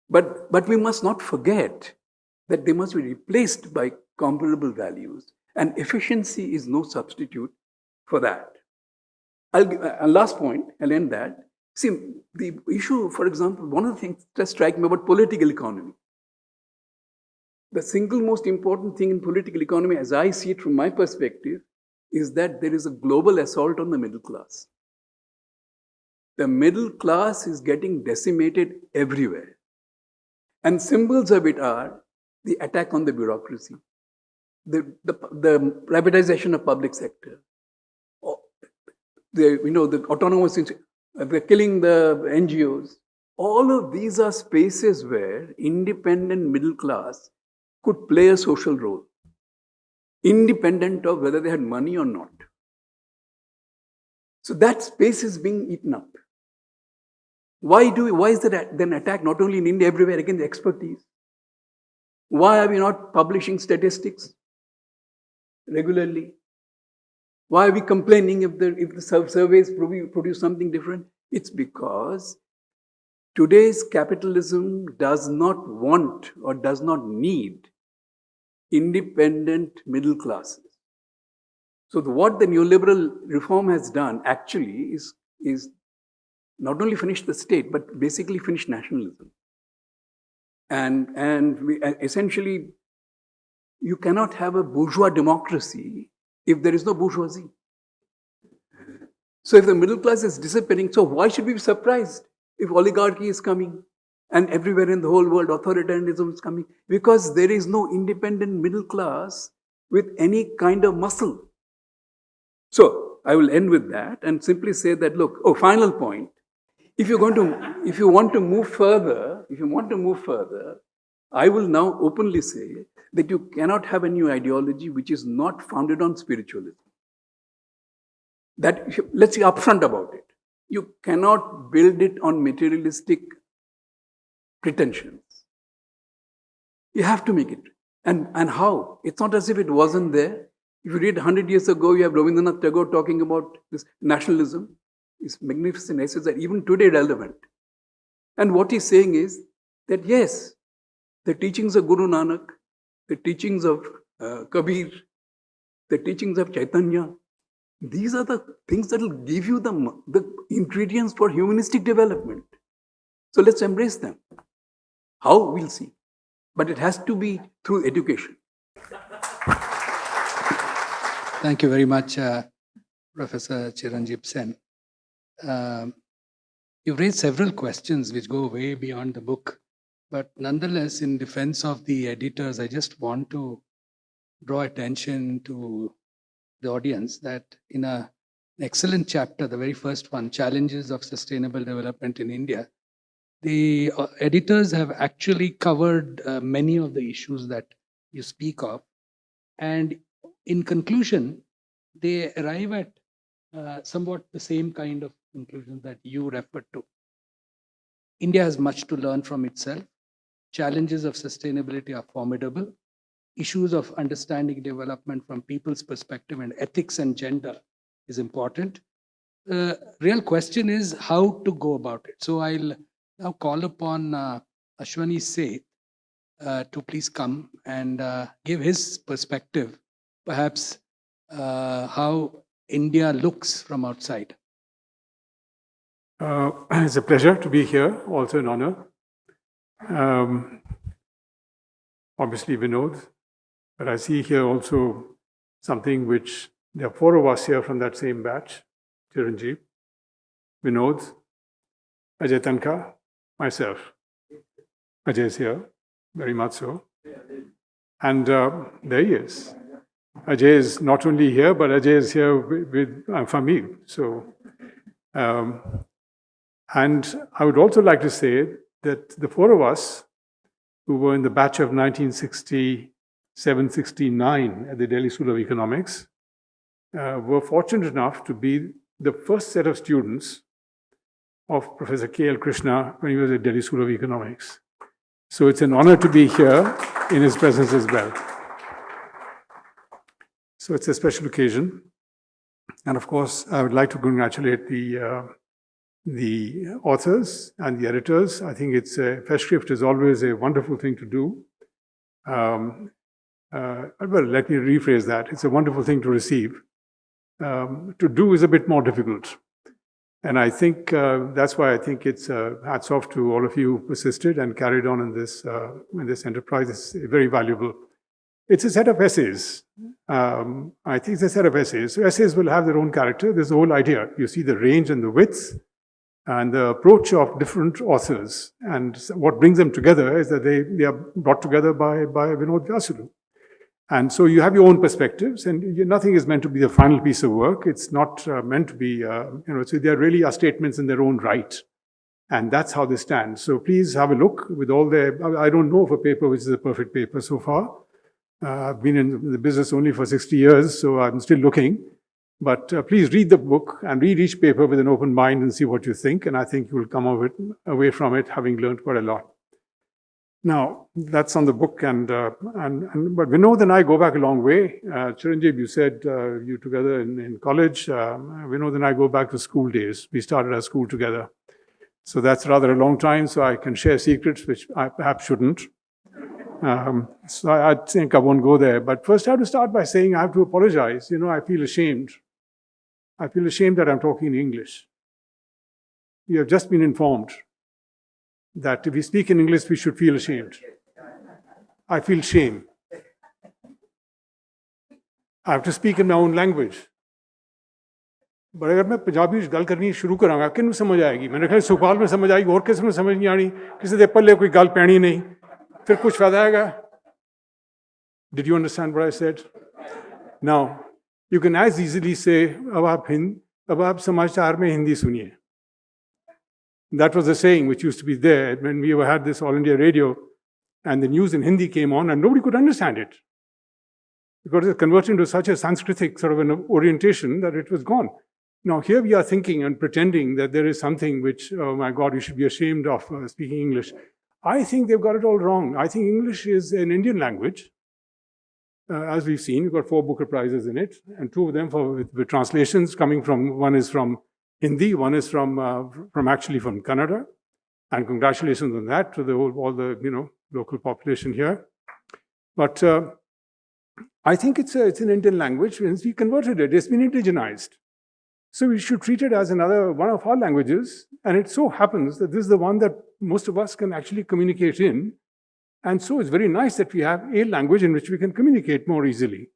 But we must not forget that they must be replaced by comparable values, and efficiency is no substitute for that. Last point, I'll end that. See, the issue, for example, one of the things that strike me about political economy, the single most important thing in political economy, as I see it from my perspective, is that there is a global assault on the middle class. The middle class is getting decimated everywhere. And symbols of it are the attack on the bureaucracy, the privatization of public sector, the autonomous, the killing the NGOs. All of these are spaces where independent middle class could play a social role, independent of whether they had money or not. So that space is being eaten up. Why is that then attack not only in India, everywhere against expertise? Why are we not publishing statistics regularly? Why are we complaining if the surveys produce something different? It's because today's capitalism does not want or does not need independent middle classes. So what the neoliberal reform has done actually is not only finish the state, but basically finish nationalism. And essentially, you cannot have a bourgeois democracy if there is no bourgeoisie. So if the middle class is disappearing, so why should we be surprised if oligarchy is coming? And everywhere in the whole world, authoritarianism is coming because there is no independent middle class with any kind of muscle. So I will end with that and simply say that, look, final point. If you want to move further, I will now openly say that you cannot have a new ideology which is not founded on spiritualism. Let's be upfront about it. You cannot build it on materialistic pretensions. You have to make it. And how? It's not as if it wasn't there. If you read 100 years ago, you have Rabindranath Tagore talking about this nationalism. His magnificent essays are even today relevant. And what he's saying is that yes, the teachings of Guru Nanak, the teachings of Kabir, the teachings of Chaitanya, these are the things that will give you the ingredients for humanistic development. So let's embrace them. How? We'll see. But it has to be through education. Thank you very much, Professor Chiranjeev Sen. You've raised several questions which go way beyond the book, but nonetheless, in defense of the editors, I just want to draw attention to the audience that in an excellent chapter, the very first one, Challenges of Sustainable Development in India, the editors have actually covered many of the issues that you speak of. And in conclusion, they arrive at somewhat the same kind of conclusion that you referred to. India has much to learn from itself. Challenges of sustainability are formidable. Issues of understanding development from people's perspective and ethics and gender is important. The real question is how to go about it. So I'll now call upon Ashwani Seth to please come and give his perspective, perhaps how India looks from outside. It's a pleasure to be here, also an honor. Obviously, Vinod, but I see here also something which there are four of us here from that same batch: Chiranjeev, Vinod, Ajay Tanka, myself. Ajay is here, very much so. And there he is. Ajay is not only here, but Ajay is here with Famil. So, and I would also like to say that the four of us who were in the batch of 1967-69 at the Delhi School of Economics were fortunate enough to be the first set of students of Professor K.L. Krishna when he was at Delhi School of Economics. So it's an honor to be here in his presence as well. So it's a special occasion. And of course, I would like to congratulate the authors and the editors. I think it's a Festschrift is always a wonderful thing to do. Well, let me rephrase that. It's a wonderful thing to receive. To do is a bit more difficult. And I think that's why I think it's hats off to all of you who persisted and carried on in this enterprise. It's very valuable. It's a set of essays. I think it's a set of essays. So essays will have their own character. There's the whole idea. You see the range and the width and the approach of different authors. And what brings them together is that they are brought together by Vinod Vyasulu. And so you have your own perspectives, and nothing is meant to be the final piece of work. It's not meant to be, so they really are statements in their own right. And that's how they stand. So please have a look with all I don't know of a paper which is a perfect paper so far. I've been in the business only for 60 years, so I'm still looking. But please read the book and read each paper with an open mind and see what you think. And I think you will come away from it having learned quite a lot. Now, that's on the book, but Vinod and I go back a long way. Chiranjeev, you said you together in college. Vinod and I go back to school days. We started our school together. So that's rather a long time, so I can share secrets, which I perhaps shouldn't. So I think I won't go there. But first I have to start by saying I have to apologize. I feel ashamed. I feel ashamed that I'm talking in English. You have just been informed that if we speak in English, we should feel ashamed. I feel shame. I have to speak in my own language. पर अगर मैं पंजाबी च गल करनी शुरू करांगा किन्नू समझ आएगी? मैंने कहा सुखपाल में समझ आएगी, और किसी में समझ नहीं आनी, किसी दे पल्ले कोई गल पैनी नहीं, फिर कुछ फायदा आएगा? Did you understand what I said? Now, you can as easily say, अब आप समाचार में हिंदी सुनिए. That was the saying which used to be there when we had this All India radio and the news in Hindi came on and nobody could understand it. Because it's converted into such a Sanskritic sort of an orientation that it was gone. Now, here we are thinking and pretending that there is something which, oh my God, you should be ashamed of speaking English. I think they've got it all wrong. I think English is an Indian language. As we've seen, we've got 4 Booker Prizes in it, and 2 of them with translations coming from, one is from Hindi, one is from actually from Kannada. And congratulations on that to all the local population here. But I think it's an Indian language. We converted it. It's been indigenized. So we should treat it as another one of our languages. And it so happens that this is the one that most of us can actually communicate in. And so it's very nice that we have a language in which we can communicate more easily.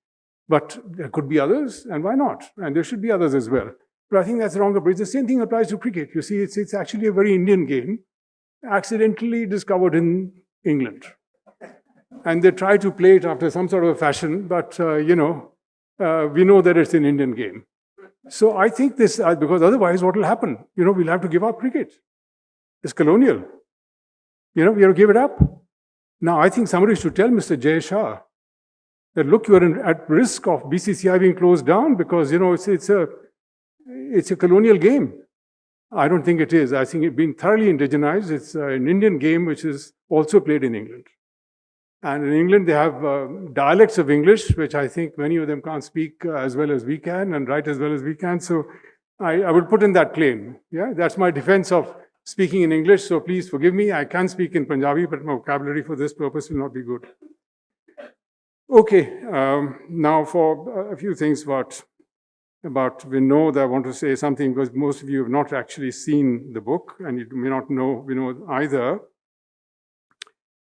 But there could be others, and why not? And there should be others as well. But I think that's the wrong approach. The same thing applies to cricket. You see, it's actually a very Indian game, accidentally discovered in England. And they try to play it after some sort of a fashion, but, we know that it's an Indian game. So I think this, because otherwise what will happen? We'll have to give up cricket. It's colonial. We have to give it up. Now, I think somebody should tell Mr. Jay Shah that, look, you're at risk of BCCI being closed down because, it's a colonial game. I don't think it is. I think it's been thoroughly indigenized. It's an Indian game which is also played in England. And in England, they have dialects of English, which I think many of them can't speak as well as we can and write as well as we can. So I would put in that claim. Yeah, that's my defense of speaking in English. So please forgive me. I can speak in Punjabi, but my vocabulary for this purpose will not be good. Okay, now for a few things about Vinod, I want to say something because most of you have not actually seen the book and you may not know Vinod either.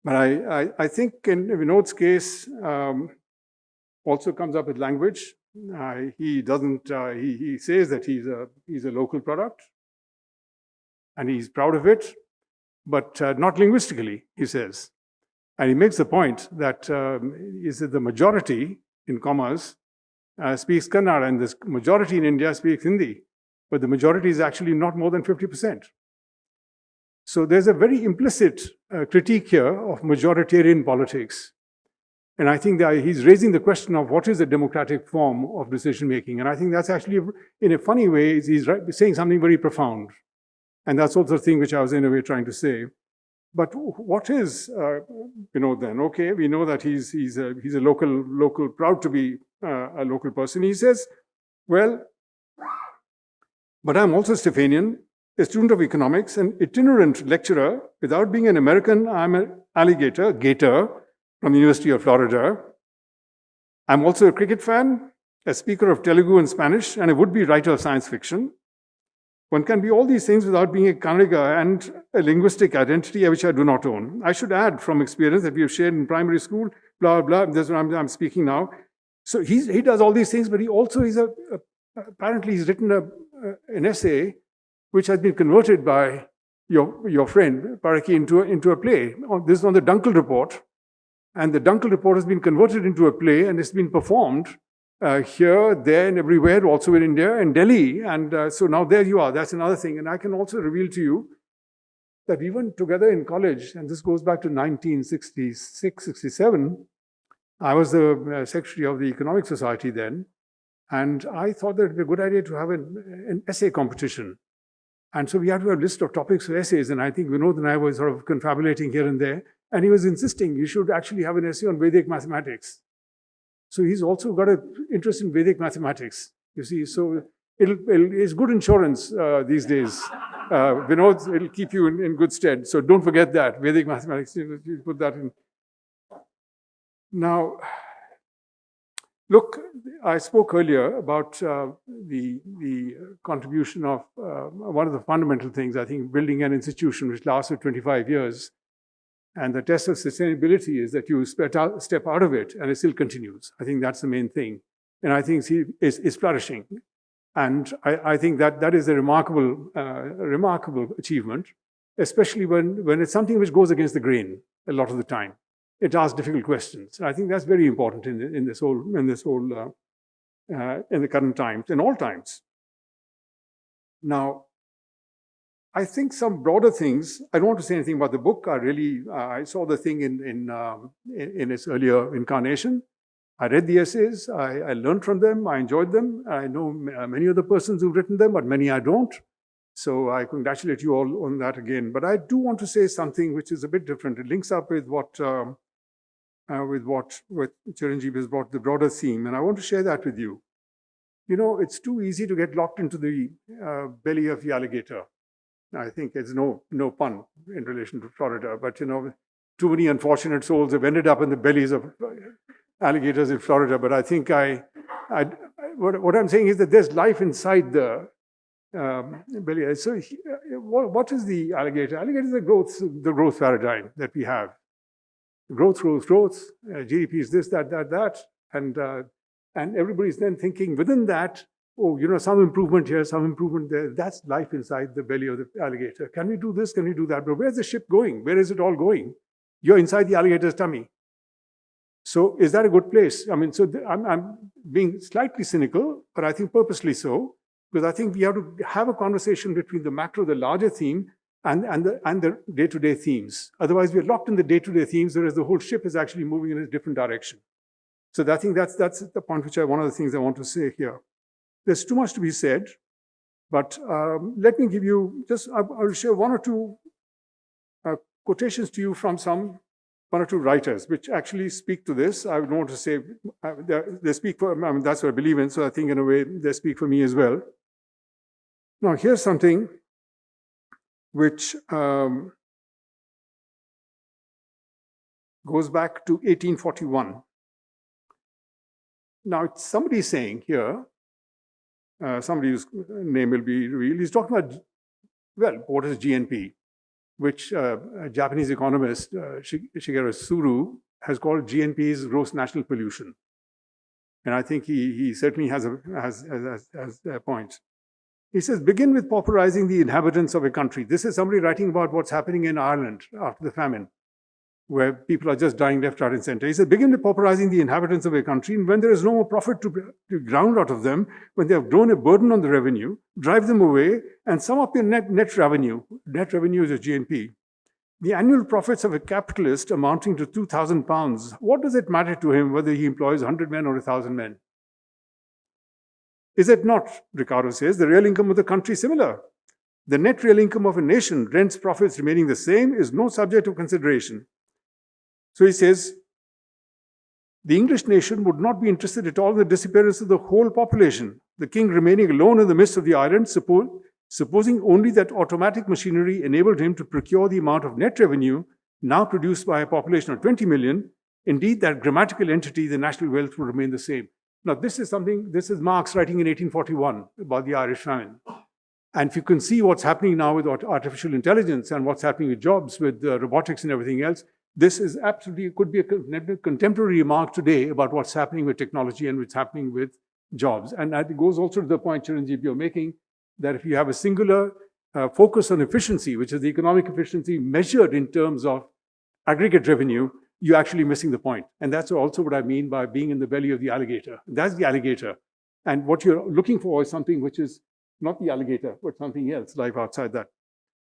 But I think in Vinod's case, also comes up with language. He says that he's a local product and he's proud of it, but not linguistically, he says. And he makes the point that the majority in commerce speaks Kannada and the majority in India speaks Hindi, but the majority is actually not more than 50%. So there's a very implicit critique here of majoritarian politics. And I think that he's raising the question of what is a democratic form of decision making. And I think that's actually, in a funny way, he's saying something very profound. And that's also the thing which I was in a way trying to say. But what is Vinod then? Okay, we know that he's a local, proud to be a local person. He says, well, but I'm also Stephanian, a student of economics, an itinerant lecturer. Without being an American, I'm an gator from the University of Florida. I'm also a cricket fan, a speaker of Telugu and Spanish, and a would-be writer of science fiction. One can be all these things without being a Kannadiga and a linguistic identity which I do not own. I should add from experience that we have shared in primary school, blah, blah, that's what I'm speaking now. So he does all these things, but he also apparently he's written an essay which has been converted by your friend, Paraki, into a play. This is on the Dunkel Report. And the Dunkel Report has been converted into a play and it's been performed here, there, and everywhere, also in India and Delhi. And so now there you are. That's another thing. And I can also reveal to you that we went together in college, and this goes back to 1966, 67. I was the secretary of the Economic Society then. And I thought that it would be a good idea to have an essay competition. And so we had to have a list of topics for essays. And I think Vinod and I were sort of confabulating here and there. And he was insisting you should actually have an essay on Vedic mathematics. So he's also got an interest in Vedic mathematics, you see. So it's good insurance these days. Vinod, it'll keep you in good stead. So don't forget that, Vedic mathematics, you put that in. Now, look, I spoke earlier about the contribution of one of the fundamental things, I think, building an institution which lasted 25 years. And the test of sustainability is that you step out of it and it still continues. I think that's the main thing. And I think it's flourishing. And I think that is a remarkable achievement, especially when it's something which goes against the grain a lot of the time. It asks difficult questions. And I think that's very important in the current times, in all times. Now, I think some broader things. I don't want to say anything about the book. I saw the thing in its earlier incarnation. I read the essays. I learned from them. I enjoyed them. I know many of the persons who've written them, but many I don't. So I congratulate you all on that again. But I do want to say something which is a bit different. It links up with what Chiranjeev has brought, the broader theme, and I want to share that with you. You know, it's too easy to get locked into the belly of the alligator. I think it's no pun in relation to Florida, but you know, too many unfortunate souls have ended up in the bellies of alligators in Florida. But I think what I'm saying is that there's life inside the belly. So what is the alligator? Alligator is the growth paradigm that we have. Growth. GDP is this, that, and everybody's then thinking within that, oh, you know, some improvement here, some improvement there. That's life inside the belly of the alligator. Can we do this? Can we do that? But where's the ship going? Where is it all going? You're inside the alligator's tummy. So is that a good place? I mean, so I'm being slightly cynical, but I think purposely so, because I think we have to have a conversation between the macro, the larger theme, and the day-to-day themes. Otherwise, we're locked in the day-to-day themes, whereas the whole ship is actually moving in a different direction. So I think that's the point one of the things I want to say here. There's too much to be said, but let me give you I'll share one or two quotations to you from one or two writers, which actually speak to this. I would want to say they speak for, I mean, that's what I believe in, so I think in a way they speak for me as well. Now, here's something which goes back to 1841. Now, somebody's saying here, somebody whose name will be revealed, he's talking about, well, what is GNP, which a Japanese economist, Shigeru Suru, has called GNP's gross national pollution. And I think he certainly has a point. He says, begin with pauperizing the inhabitants of a country. This is somebody writing about what's happening in Ireland after the famine, where people are just dying left, right, and center. He says, begin with pauperizing the inhabitants of a country, and when there is no more profit to ground out of them, when they have grown a burden on the revenue, drive them away and sum up your net revenue. Net revenue is your GNP. The annual profits of a capitalist amounting to £2,000, what does it matter to him whether he employs 100 men or 1,000 men? Is it not, Ricardo says, the real income of the country similar? The net real income of a nation, rents, profits remaining the same, is no subject of consideration. So he says, the English nation would not be interested at all in the disappearance of the whole population, the king remaining alone in the midst of the island, supposing only that automatic machinery enabled him to procure the amount of net revenue now produced by a population of 20 million. Indeed, that grammatical entity, the national wealth, would remain the same. Now, this is Marx writing in 1841 about the Irish famine. And if you can see what's happening now with artificial intelligence and what's happening with jobs, with robotics and everything else, this is absolutely, could be a contemporary remark today about what's happening with technology and what's happening with jobs. And it goes also to the point, Chiranjeev, you're making, that if you have a singular focus on efficiency, which is the economic efficiency measured in terms of aggregate revenue, you're actually missing the point. And that's also what I mean by being in the belly of the alligator. That's the alligator. And what you're looking for is something which is not the alligator, but something else, life outside that.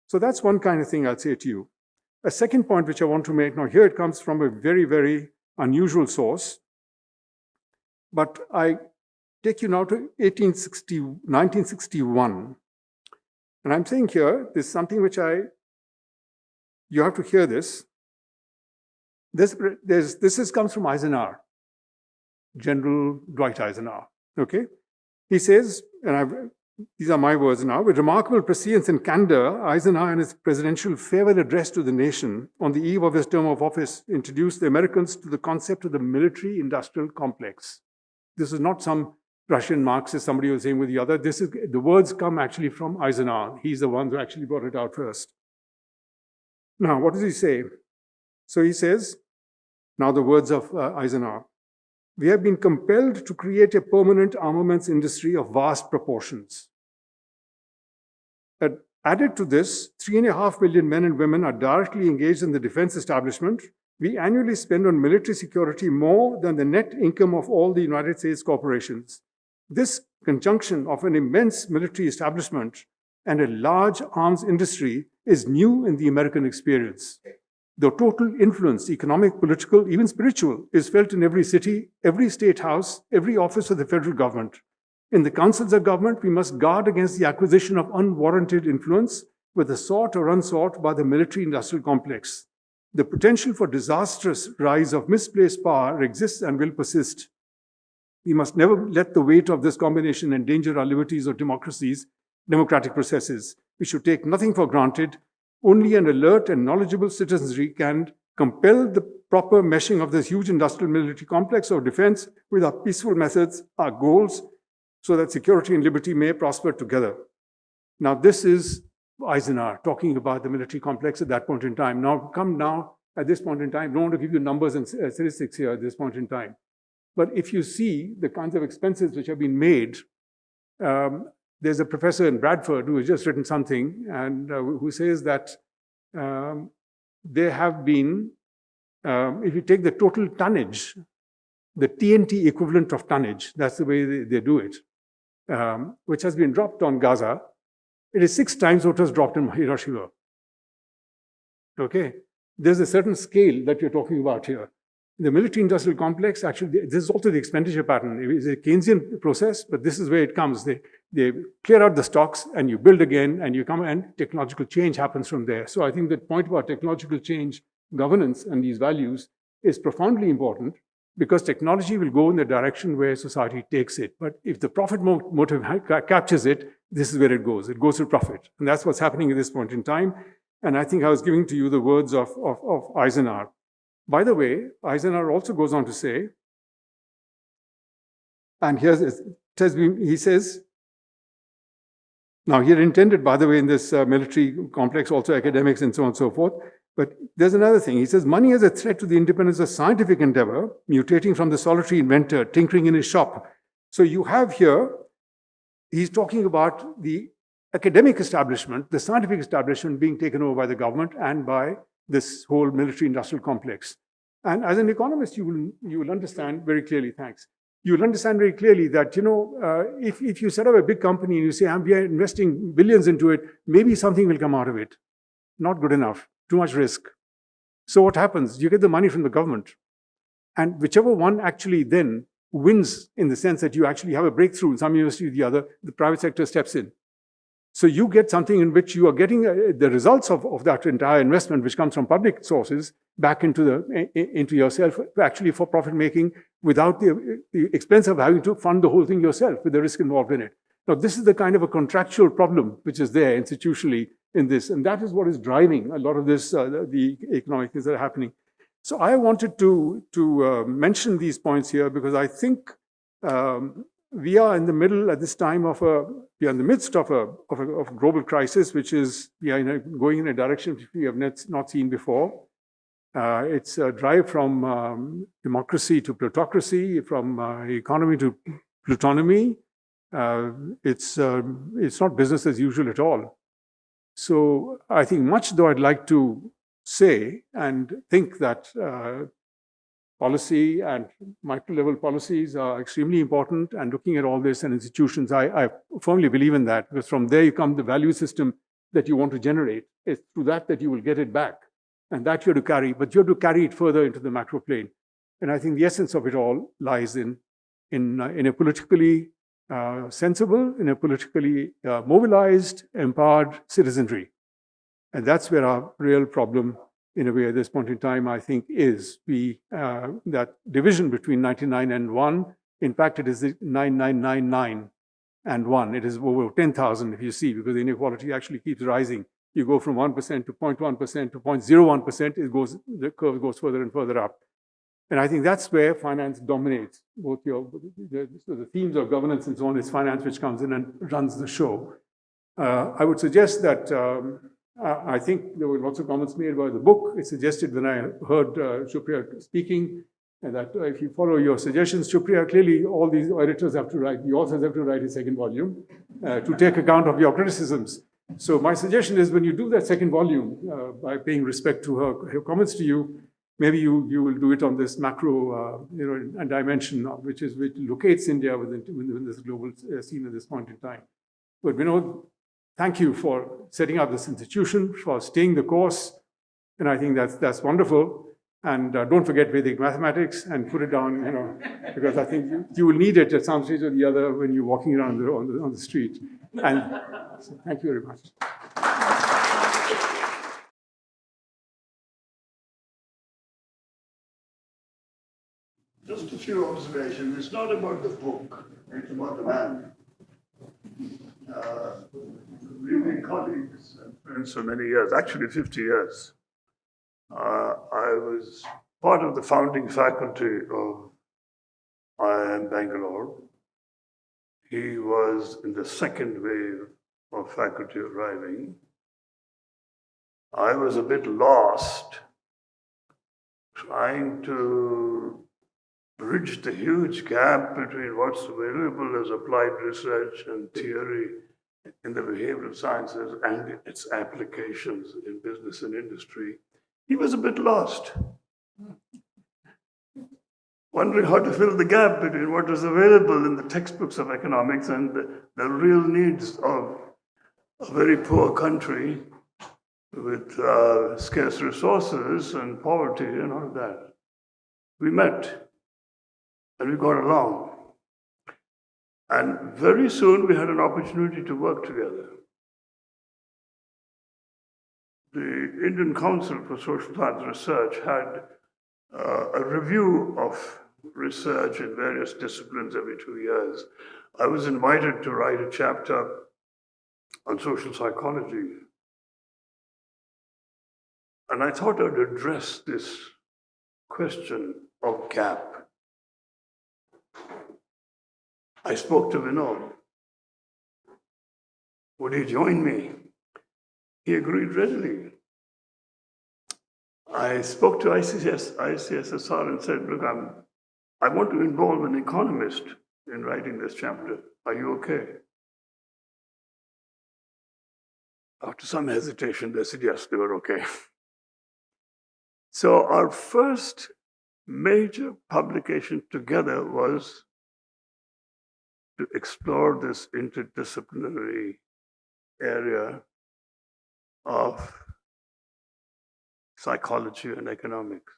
So that's one kind of thing I'll say to you. A second point which I want to make, now here it comes from a very, very unusual source, but I take you now to 1961. And I'm saying here, there's something which you have to hear this. This comes from Eisenhower, General Dwight Eisenhower, okay? He says, and these are my words now, with remarkable prescience and candor, Eisenhower in his presidential farewell address to the nation on the eve of his term of office introduced the Americans to the concept of the military-industrial complex. This is not some Russian Marxist, somebody was saying with the other. The words come actually from Eisenhower. He's the one who actually brought it out first. Now, what does he say? So he says, now the words of Eisenhower. we have been compelled to create a permanent armaments industry of vast proportions. Added to this, 3.5 million men and women are directly engaged in the defense establishment. We annually spend on military security more than the net income of all the United States corporations. This conjunction of an immense military establishment and a large arms industry is new in the American experience. The total influence, economic, political, even spiritual, is felt in every city, every state house, every office of the federal government. In the councils of government, we must guard against the acquisition of unwarranted influence, whether sought or unsought by the military-industrial complex. The potential for disastrous rise of misplaced power exists and will persist. We must never let the weight of this combination endanger our liberties or democratic processes. We should take nothing for granted. Only an alert and knowledgeable citizenry can compel the proper meshing of this huge industrial military complex of defense with our peaceful methods, our goals, so that security and liberty may prosper together. Now, this is Eisenhower talking about the military complex at that point in time. Now, at this point in time, I don't want to give you numbers and statistics here at this point in time. But if you see the kinds of expenses which have been made, there's a professor in Bradford who has just written something and who says that there have been, if you take the total tonnage, the TNT equivalent of tonnage, that's the way they do it, which has been dropped on Gaza, it is 6 times what was dropped in Hiroshima. Okay? There's a certain scale that you're talking about here. The military-industrial complex, actually, this is also the expenditure pattern. It is a Keynesian process, but this is where it comes. They clear out the stocks, and you build again, and you come, and technological change happens from there. So I think the point about technological change, governance, and these values is profoundly important, because technology will go in the direction where society takes it. But if the profit motive captures it, this is where it goes. It goes to profit. And that's what's happening at this point in time. And I think I was giving to you the words of Eisenhower. By the way, Eisenhower also goes on to say, and he says, now he had intended, by the way, in this military complex, also academics and so on and so forth. But there's another thing. He says, money as a threat to the independence of scientific endeavor, mutating from the solitary inventor, tinkering in his shop. So you have here, he's talking about the academic establishment, the scientific establishment being taken over by the government and by this whole military-industrial complex. And as an economist, you will understand very clearly, thanks. You will understand very clearly that, if you set up a big company and you say, we are investing billions into it, maybe something will come out of it. Not good enough, too much risk. So what happens? You get the money from the government. And whichever one actually then wins, in the sense that you actually have a breakthrough in some university or the other, the private sector steps in. So you get something in which you are getting the results of that entire investment, which comes from public sources, back into yourself, actually for profit making, without the expense of having to fund the whole thing yourself, with the risk involved in it. Now, this is the kind of a contractual problem which is there institutionally in this, and that is what is driving a lot of this, the economic things that are happening. So I wanted to mention these points here because I think we are in the middle at this time we are in the midst of a global crisis, which is, we are going in a direction which we have not seen before. It's a drive from democracy to plutocracy, from economy to plutonomy. It's not business as usual at all. So I think much though I'd like to say and think that policy and micro-level policies are extremely important, and looking at all this and institutions, I firmly believe in that, because from there you come the value system that you want to generate. It's through that you will get it back, and that you have to carry, but you have to carry it further into the macro plane. And I think the essence of it all lies in a politically sensible, in a politically mobilized, empowered citizenry. And that's where our real problem, in a way, at this point in time, I think, is that division between 99 and 1. In fact, it is 9999 and 1. It is over 10,000, if you see, because the inequality actually keeps rising. You go from 1% to 0.1% to 0.01%, the curve goes further and further up. And I think that's where finance dominates. So the themes of governance and so on, is finance which comes in and runs the show. I would suggest that I think there were lots of comments made about the book. It suggested when I heard Supriya speaking, And that if you follow your suggestions, Supriya, clearly all these editors have to write, the authors have to write a second volume to take account of your criticisms. So my suggestion is when you do that second volume, by paying respect to her comments to you, maybe you will do it on this macro dimension, which locates India within this global scene at this point in time. But Vinod, thank you for setting up this institution, for staying the course. And I think that's wonderful. And don't forget Vedic mathematics and put it down, because I think you will need it at some stage or the other when you're walking around on the street. And so thank you very much. Just a few observations. It's not about the book, it's about the man. We've been colleagues and friends for many years, actually 50 years. I was part of the founding faculty of IIM Bangalore. He was in the second wave of faculty arriving. I was a bit lost trying to bridge the huge gap between what's available as applied research and theory in the behavioral sciences and its applications in business and industry. He was a bit lost, wondering how to fill the gap between what was available in the textbooks of economics and the real needs of a very poor country with scarce resources and poverty and all of that. We met and we got along. And very soon we had an opportunity to work together. The Indian Council for Social Science Research had a review of research in various disciplines every 2 years. I was invited to write a chapter on social psychology. And I thought I'd address this question of gap. I spoke to Vinod. Would he join me? He agreed readily. I spoke to ICSSR and said, look, I want to involve an economist in writing this chapter. Are you okay? After some hesitation, they said yes, they were okay. So our first major publication together was to explore this interdisciplinary area of psychology and economics.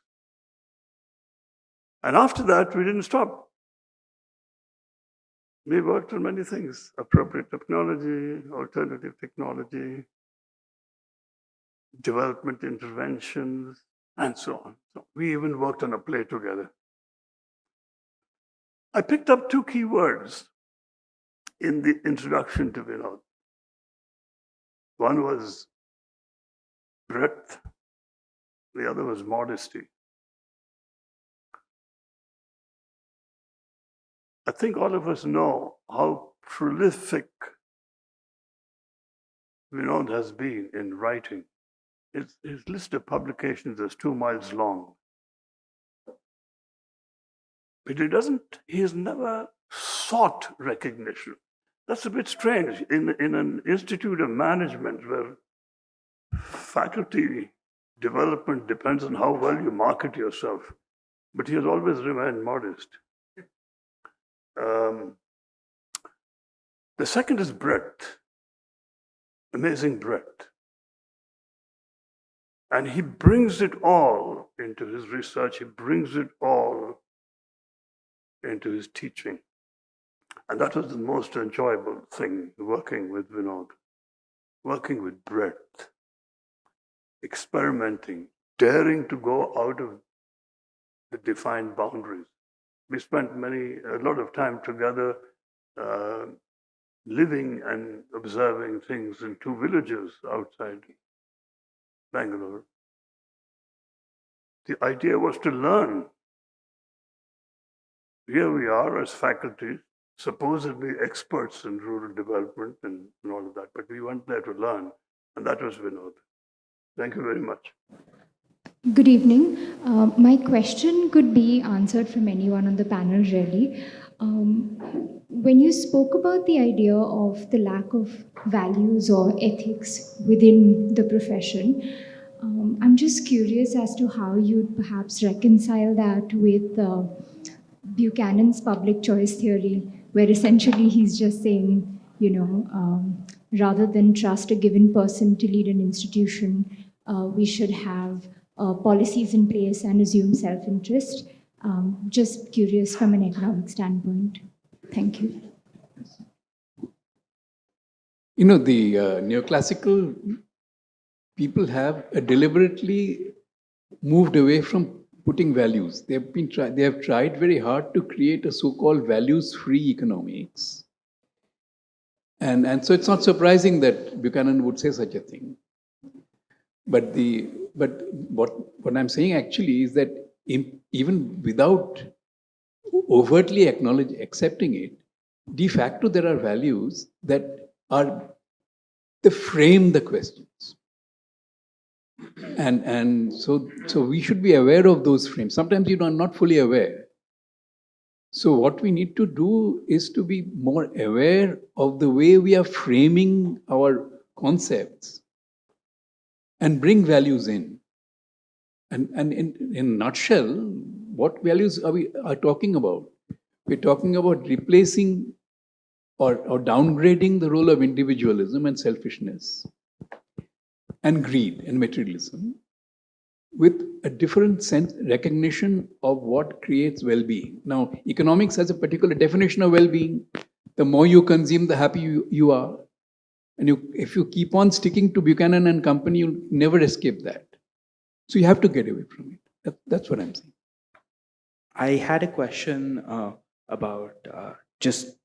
And after that, we didn't stop. We worked on many things: appropriate technology, alternative technology, development interventions, and so on. So we even worked on a play together. I picked up two key words in the introduction to Vinod. One was breadth, the other was modesty. I think all of us know how prolific Vinod has been in writing. His list of publications is 2 miles long. But he has never sought recognition. That's a bit strange in an institute of management where faculty development depends on how well you market yourself. But he has always remained modest. The second is breadth, amazing breadth. And he brings it all into his research, he brings it all into his teaching. And that was the most enjoyable thing, working with Vinod, working with breadth, experimenting, daring to go out of the defined boundaries. We spent a lot of time together living and observing things in 2 villages outside Bangalore. The idea was to learn. Here we are as faculty, supposedly experts in rural development and all of that, but we went there to learn, and that was Vinod. Thank you very much. Good evening. My question could be answered from anyone on the panel, really. When you spoke about the idea of the lack of values or ethics within the profession, I'm just curious as to how you'd perhaps reconcile that with Buchanan's public choice theory, where essentially he's just saying, rather than trust a given person to lead an institution, we should have policies in place and assume self interest. Just curious from an economic standpoint. Thank you. You know, the neoclassical people have deliberately moved away from putting values. They have tried very hard to create a so-called values-free economics. And so it's not surprising that Buchanan would say such a thing. But what I'm saying actually is that even without overtly accepting it, de facto there are values that they frame the questions. And so we should be aware of those frames. Sometimes you are not fully aware. So what we need to do is to be more aware of the way we are framing our concepts and bring values in. And in a nutshell, what values are we talking about? We're talking about replacing or downgrading the role of individualism and selfishness and greed and materialism with a different sense, recognition of what creates well-being. Now, economics has a particular definition of well-being. The more you consume, the happier you are. And if you keep on sticking to Buchanan and company, you'll never escape that. So you have to get away from it. That's what I'm saying. I had a question about just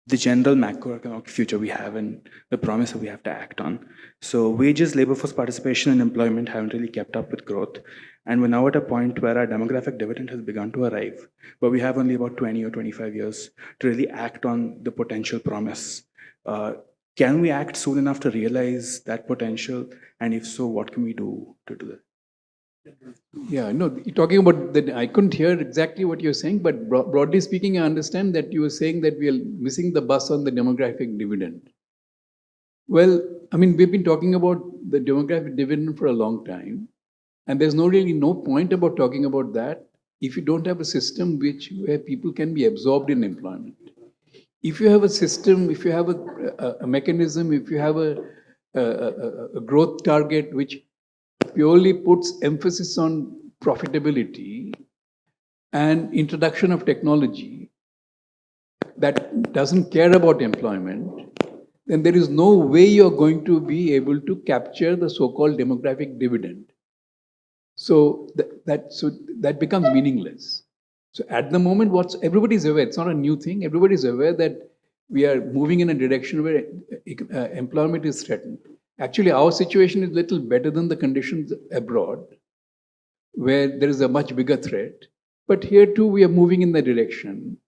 the general macroeconomic future we have and the promise that we have to act on. So wages, labor force participation, and employment haven't really kept up with growth. And we're now at a point where our demographic dividend has begun to arrive, but we have only about 20 or 25 years to really act on the potential promise. Can we act soon enough to realize that potential? And if so, what can we do to do that? Yeah, no, you're talking about that. I couldn't hear exactly what you're saying, but broadly speaking, I understand that you were saying that we are missing the bus on the demographic dividend. Well, I mean, we've been talking about the demographic dividend for a long time, and there's really no point about talking about that if you don't have a system where people can be absorbed in employment. If you have a system, if you have a mechanism, if you have a growth target which purely puts emphasis on profitability and introduction of technology that doesn't care about employment, then there is no way you're going to be able to capture the so-called demographic dividend. So that becomes meaningless. So at the moment, everybody's aware, it's not a new thing, everybody's aware that we are moving in a direction where employment is threatened. Actually, our situation is a little better than the conditions abroad, where there is a much bigger threat. But here too, we are moving in that direction.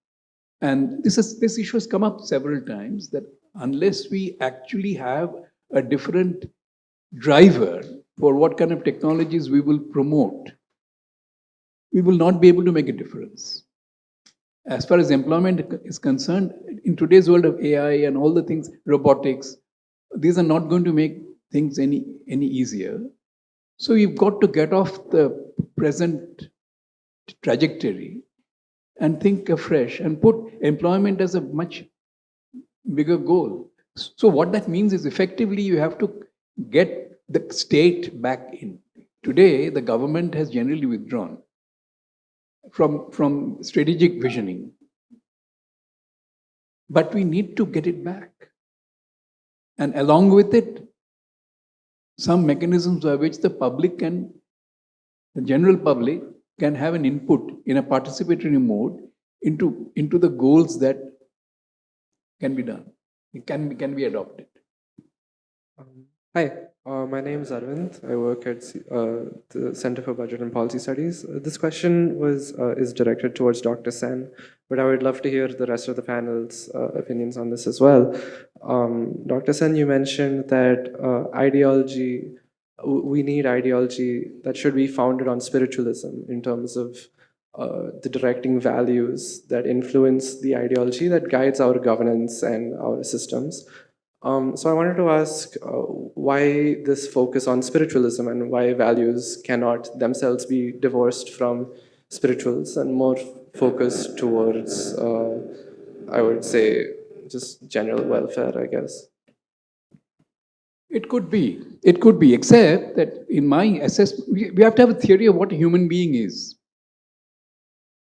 And this issue has come up several times, that unless we actually have a different driver for what kind of technologies we will promote, we will not be able to make a difference. As far as employment is concerned, in today's world of AI and all the things, robotics, these are not going to make things any easier. So you've got to get off the present trajectory and think afresh and put employment as a much bigger goal. So what that means is effectively you have to get the state back in. Today, the government has generally withdrawn from strategic visioning. But we need to get it back. And along with it, some mechanisms by which the general public can have an input in a participatory mode into the goals that can be done, can be adopted. Hi, my name is Arvind. I work at the Center for Budget and Policy Studies. This question is directed towards Dr. Sen, but I would love to hear the rest of the panel's opinions on this as well. Dr. Sen, you mentioned that ideology we need ideology that should be founded on spiritualism in terms of the directing values that influence the ideology that guides our governance and our systems. So I wanted to ask why this focus on spiritualism and why values cannot themselves be divorced from spirituals and more focused towards, I would say, just general welfare, I guess. It could be, except that in my assessment, we have to have a theory of what a human being is.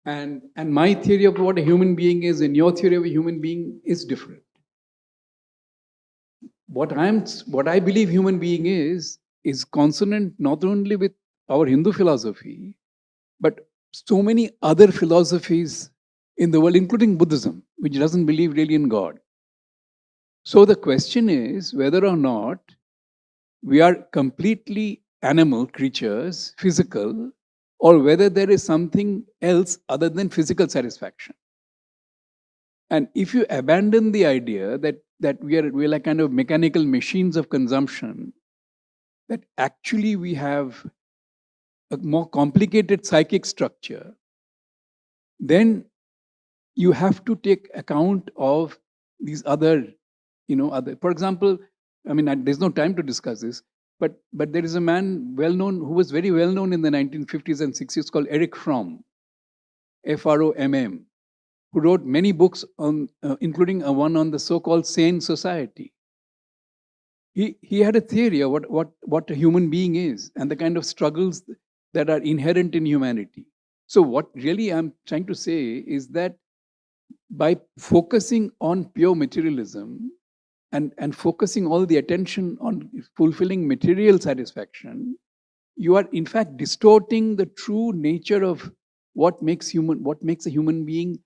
And my theory of what a human being is and your theory of a human being is different. What I believe human being is consonant not only with our Hindu philosophy, but so many other philosophies in the world, including Buddhism, which doesn't believe really in God. So the question is whether or not we are completely animal creatures, physical, or whether there is something else other than physical satisfaction. And if you abandon the idea that we're like kind of mechanical machines of consumption, that actually we have a more complicated psychic structure, then you have to take account of these other, for example, I mean, there's no time to discuss this, but there is a man well-known, who was very well-known in the 1950s and 60s called Erich Fromm, F-R-O-M-M, who wrote many books, on, including one on the so-called sane society. He had a theory of what a human being is and the kind of struggles that are inherent in humanity. So what really I'm trying to say is that by focusing on pure materialism and focusing all the attention on fulfilling material satisfaction, you are in fact distorting the true nature of what makes a human being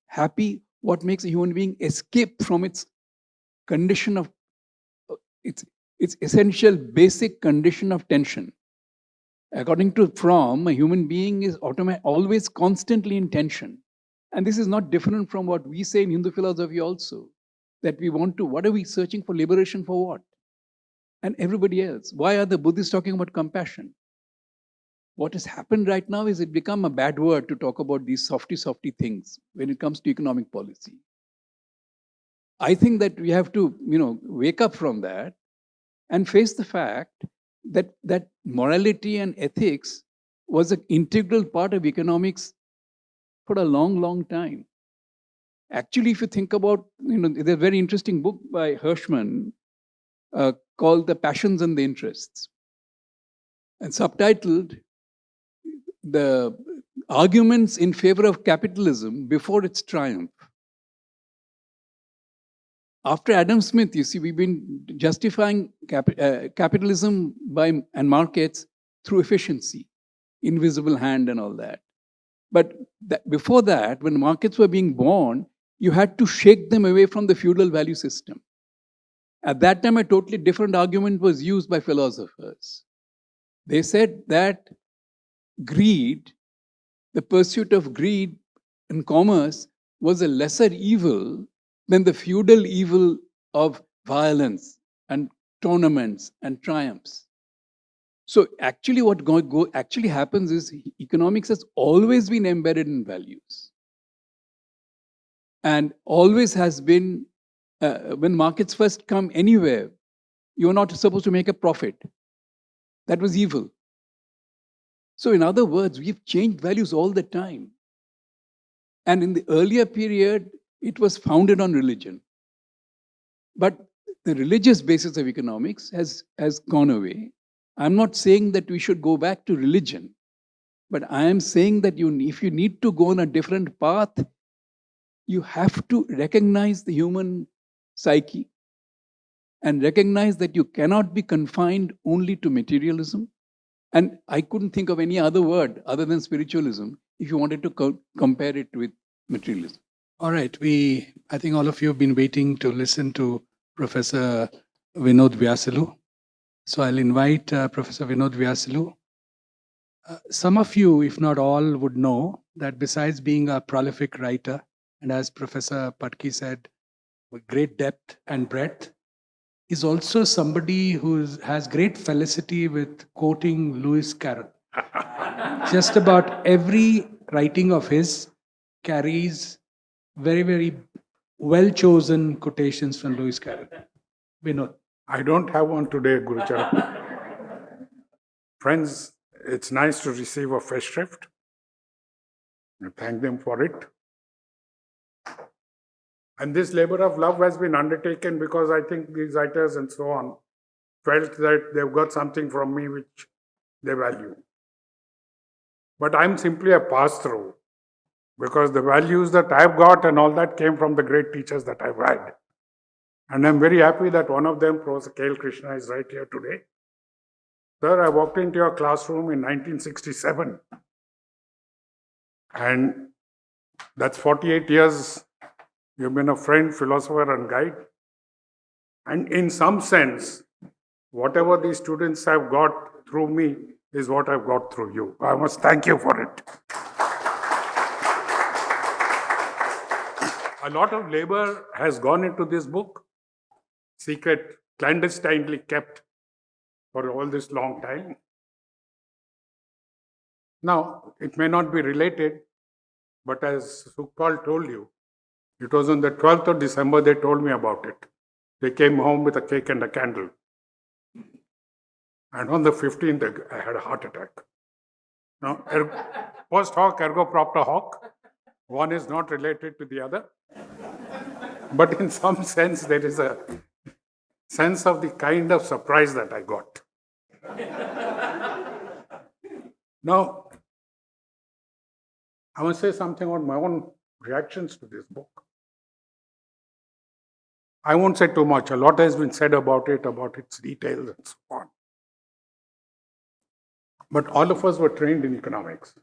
happy, what makes a human being escape from its condition of its essential basic condition of tension. According to Fromm, a human being is always constantly in tension. And this is not different from what we say in Hindu philosophy also, that what are we searching for? Liberation for what? And everybody else. Why are the Buddhists talking about compassion? What has happened right now is it become a bad word to talk about these softy things when it comes to economic policy. I think that we have to, wake up from that and face the fact that morality and ethics was an integral part of economics for a long time. Actually, if you think about, there's a very interesting book by Hirschman called The Passions and the Interests, and subtitled The Arguments in Favor of Capitalism Before Its Triumph. After Adam Smith, you see, we've been justifying capitalism and markets through efficiency, invisible hand and all that. But before that, when markets were being born, you had to shake them away from the feudal value system. At that time, a totally different argument was used by philosophers. They said that greed, the pursuit of greed and commerce, was a lesser evil than the feudal evil of violence and tournaments and triumphs. So actually what actually happens is economics has always been embedded in values. And always has been, when markets first come anywhere, you're not supposed to make a profit. That was evil. So in other words, we've changed values all the time. And in the earlier period, it was founded on religion. But the religious basis of economics has gone away. I'm not saying that we should go back to religion, but I am saying that if you need to go on a different path, you have to recognize the human psyche and recognize that you cannot be confined only to materialism. And I couldn't think of any other word other than spiritualism if you wanted to compare it with materialism. All right, I think all of you have been waiting to listen to Professor Vinod Vyasulu. So I'll invite Professor Vinod Vyasulu. Some of you, if not all, would know that besides being a prolific writer, and as Professor Patki said, with great depth and breadth, is also somebody who has great felicity with quoting Lewis Carroll. Just about every writing of his carries very, very well chosen quotations from Lewis Carroll. Vinod. I don't have one today, Gurucharan. Friends, it's nice to receive a festschrift. I thank them for it. And this labor of love has been undertaken because I think these writers and so on felt that they've got something from me which they value. But I'm simply a pass-through because the values that I've got and all that came from the great teachers that I've had. And I'm very happy that one of them, Professor K.L. Krishna, is right here today. Sir, I walked into your classroom in 1967. And that's 48 years. You've been a friend, philosopher, and guide. And in some sense, whatever these students have got through me is what I've got through you. I must thank you for it. A lot of labor has gone into this book, secret, clandestinely kept for all this long time. Now, it may not be related, but as Sukhpal told you, it was on the 12th of December they told me about it. They came home with a cake and a candle. And on the 15th, I had a heart attack. Now, post hoc, ergo propter hoc. One is not related to the other. But in some sense, there is a sense of the kind of surprise that I got. Now, I must say something on my own reactions to this book. I won't say too much. A lot has been said about its details and so on. But all of us were trained in economics.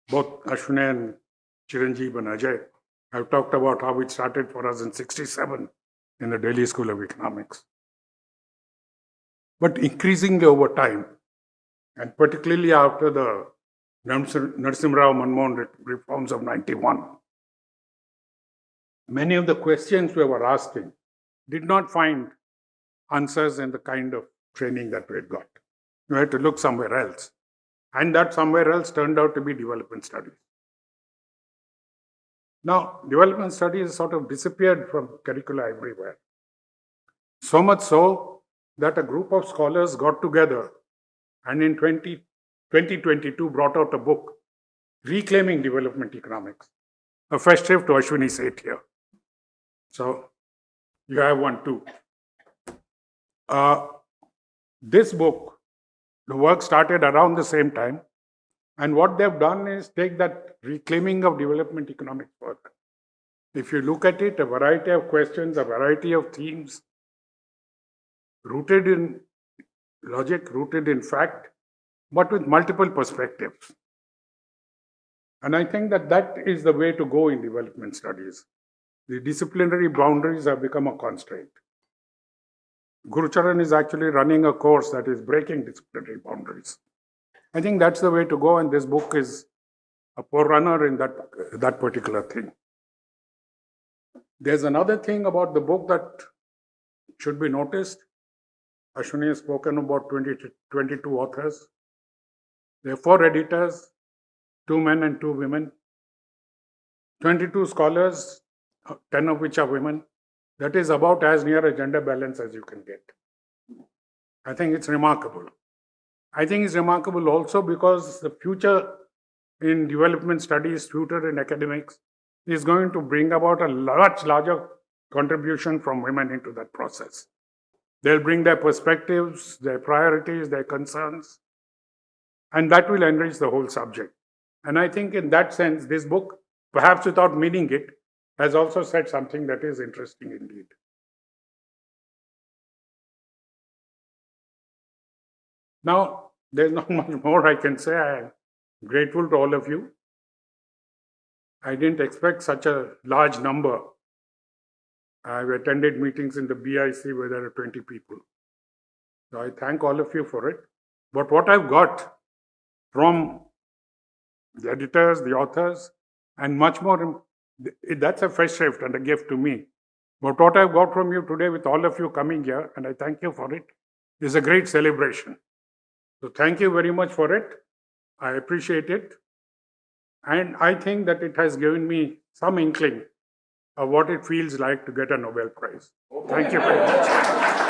Both Ashwini and Chiranjeev and Ajay have talked about how it started for us in 1967 in the Delhi School of Economics. But increasingly over time, and particularly after the Narasimha Rao Manmohan reforms of 91, many of the questions we were asking did not find answers in the kind of training that we had got. We had to look somewhere else. And that somewhere else turned out to be development studies. Now, development studies sort of disappeared from curricula everywhere. So much so that a group of scholars got together and in 2022 brought out a book, Reclaiming Development Economics. A festschrift to Ashwini said here. So, you have one too. This book, the work started around the same time. And what they've done is take that reclaiming of development economics further. If you look at it, a variety of questions, a variety of themes, rooted in logic, rooted in fact, but with multiple perspectives. And I think that that is the way to go in development studies. The disciplinary boundaries have become a constraint. Gurucharan is actually running a course that is breaking disciplinary boundaries. I think that's the way to go, and this book is a forerunner in that particular thing. There's another thing about the book that should be noticed. Ashwini has spoken about 22 authors. There are 4 editors, 2 men and 2 women, 22 scholars, 10 of which are women. That is about as near a gender balance as you can get. I think it's remarkable. I think it's remarkable also because the future in development studies, future in academics, is going to bring about a much larger contribution from women into that process. They'll bring their perspectives, their priorities, their concerns, and that will enrich the whole subject. And I think in that sense, this book, perhaps without meaning it, has also said something that is interesting indeed. Now, there's not much more I can say. I am grateful to all of you. I didn't expect such a large number. I've attended meetings in the BIC where there are 20 people. So I thank all of you for it. But what I've got from the editors, the authors, and much more, that's a festschrift and a gift to me. But what I've got from you today with all of you coming here, and I thank you for it, is a great celebration. So thank you very much for it. I appreciate it. And I think that it has given me some inkling of what it feels like to get a Nobel Prize. Thank you very much.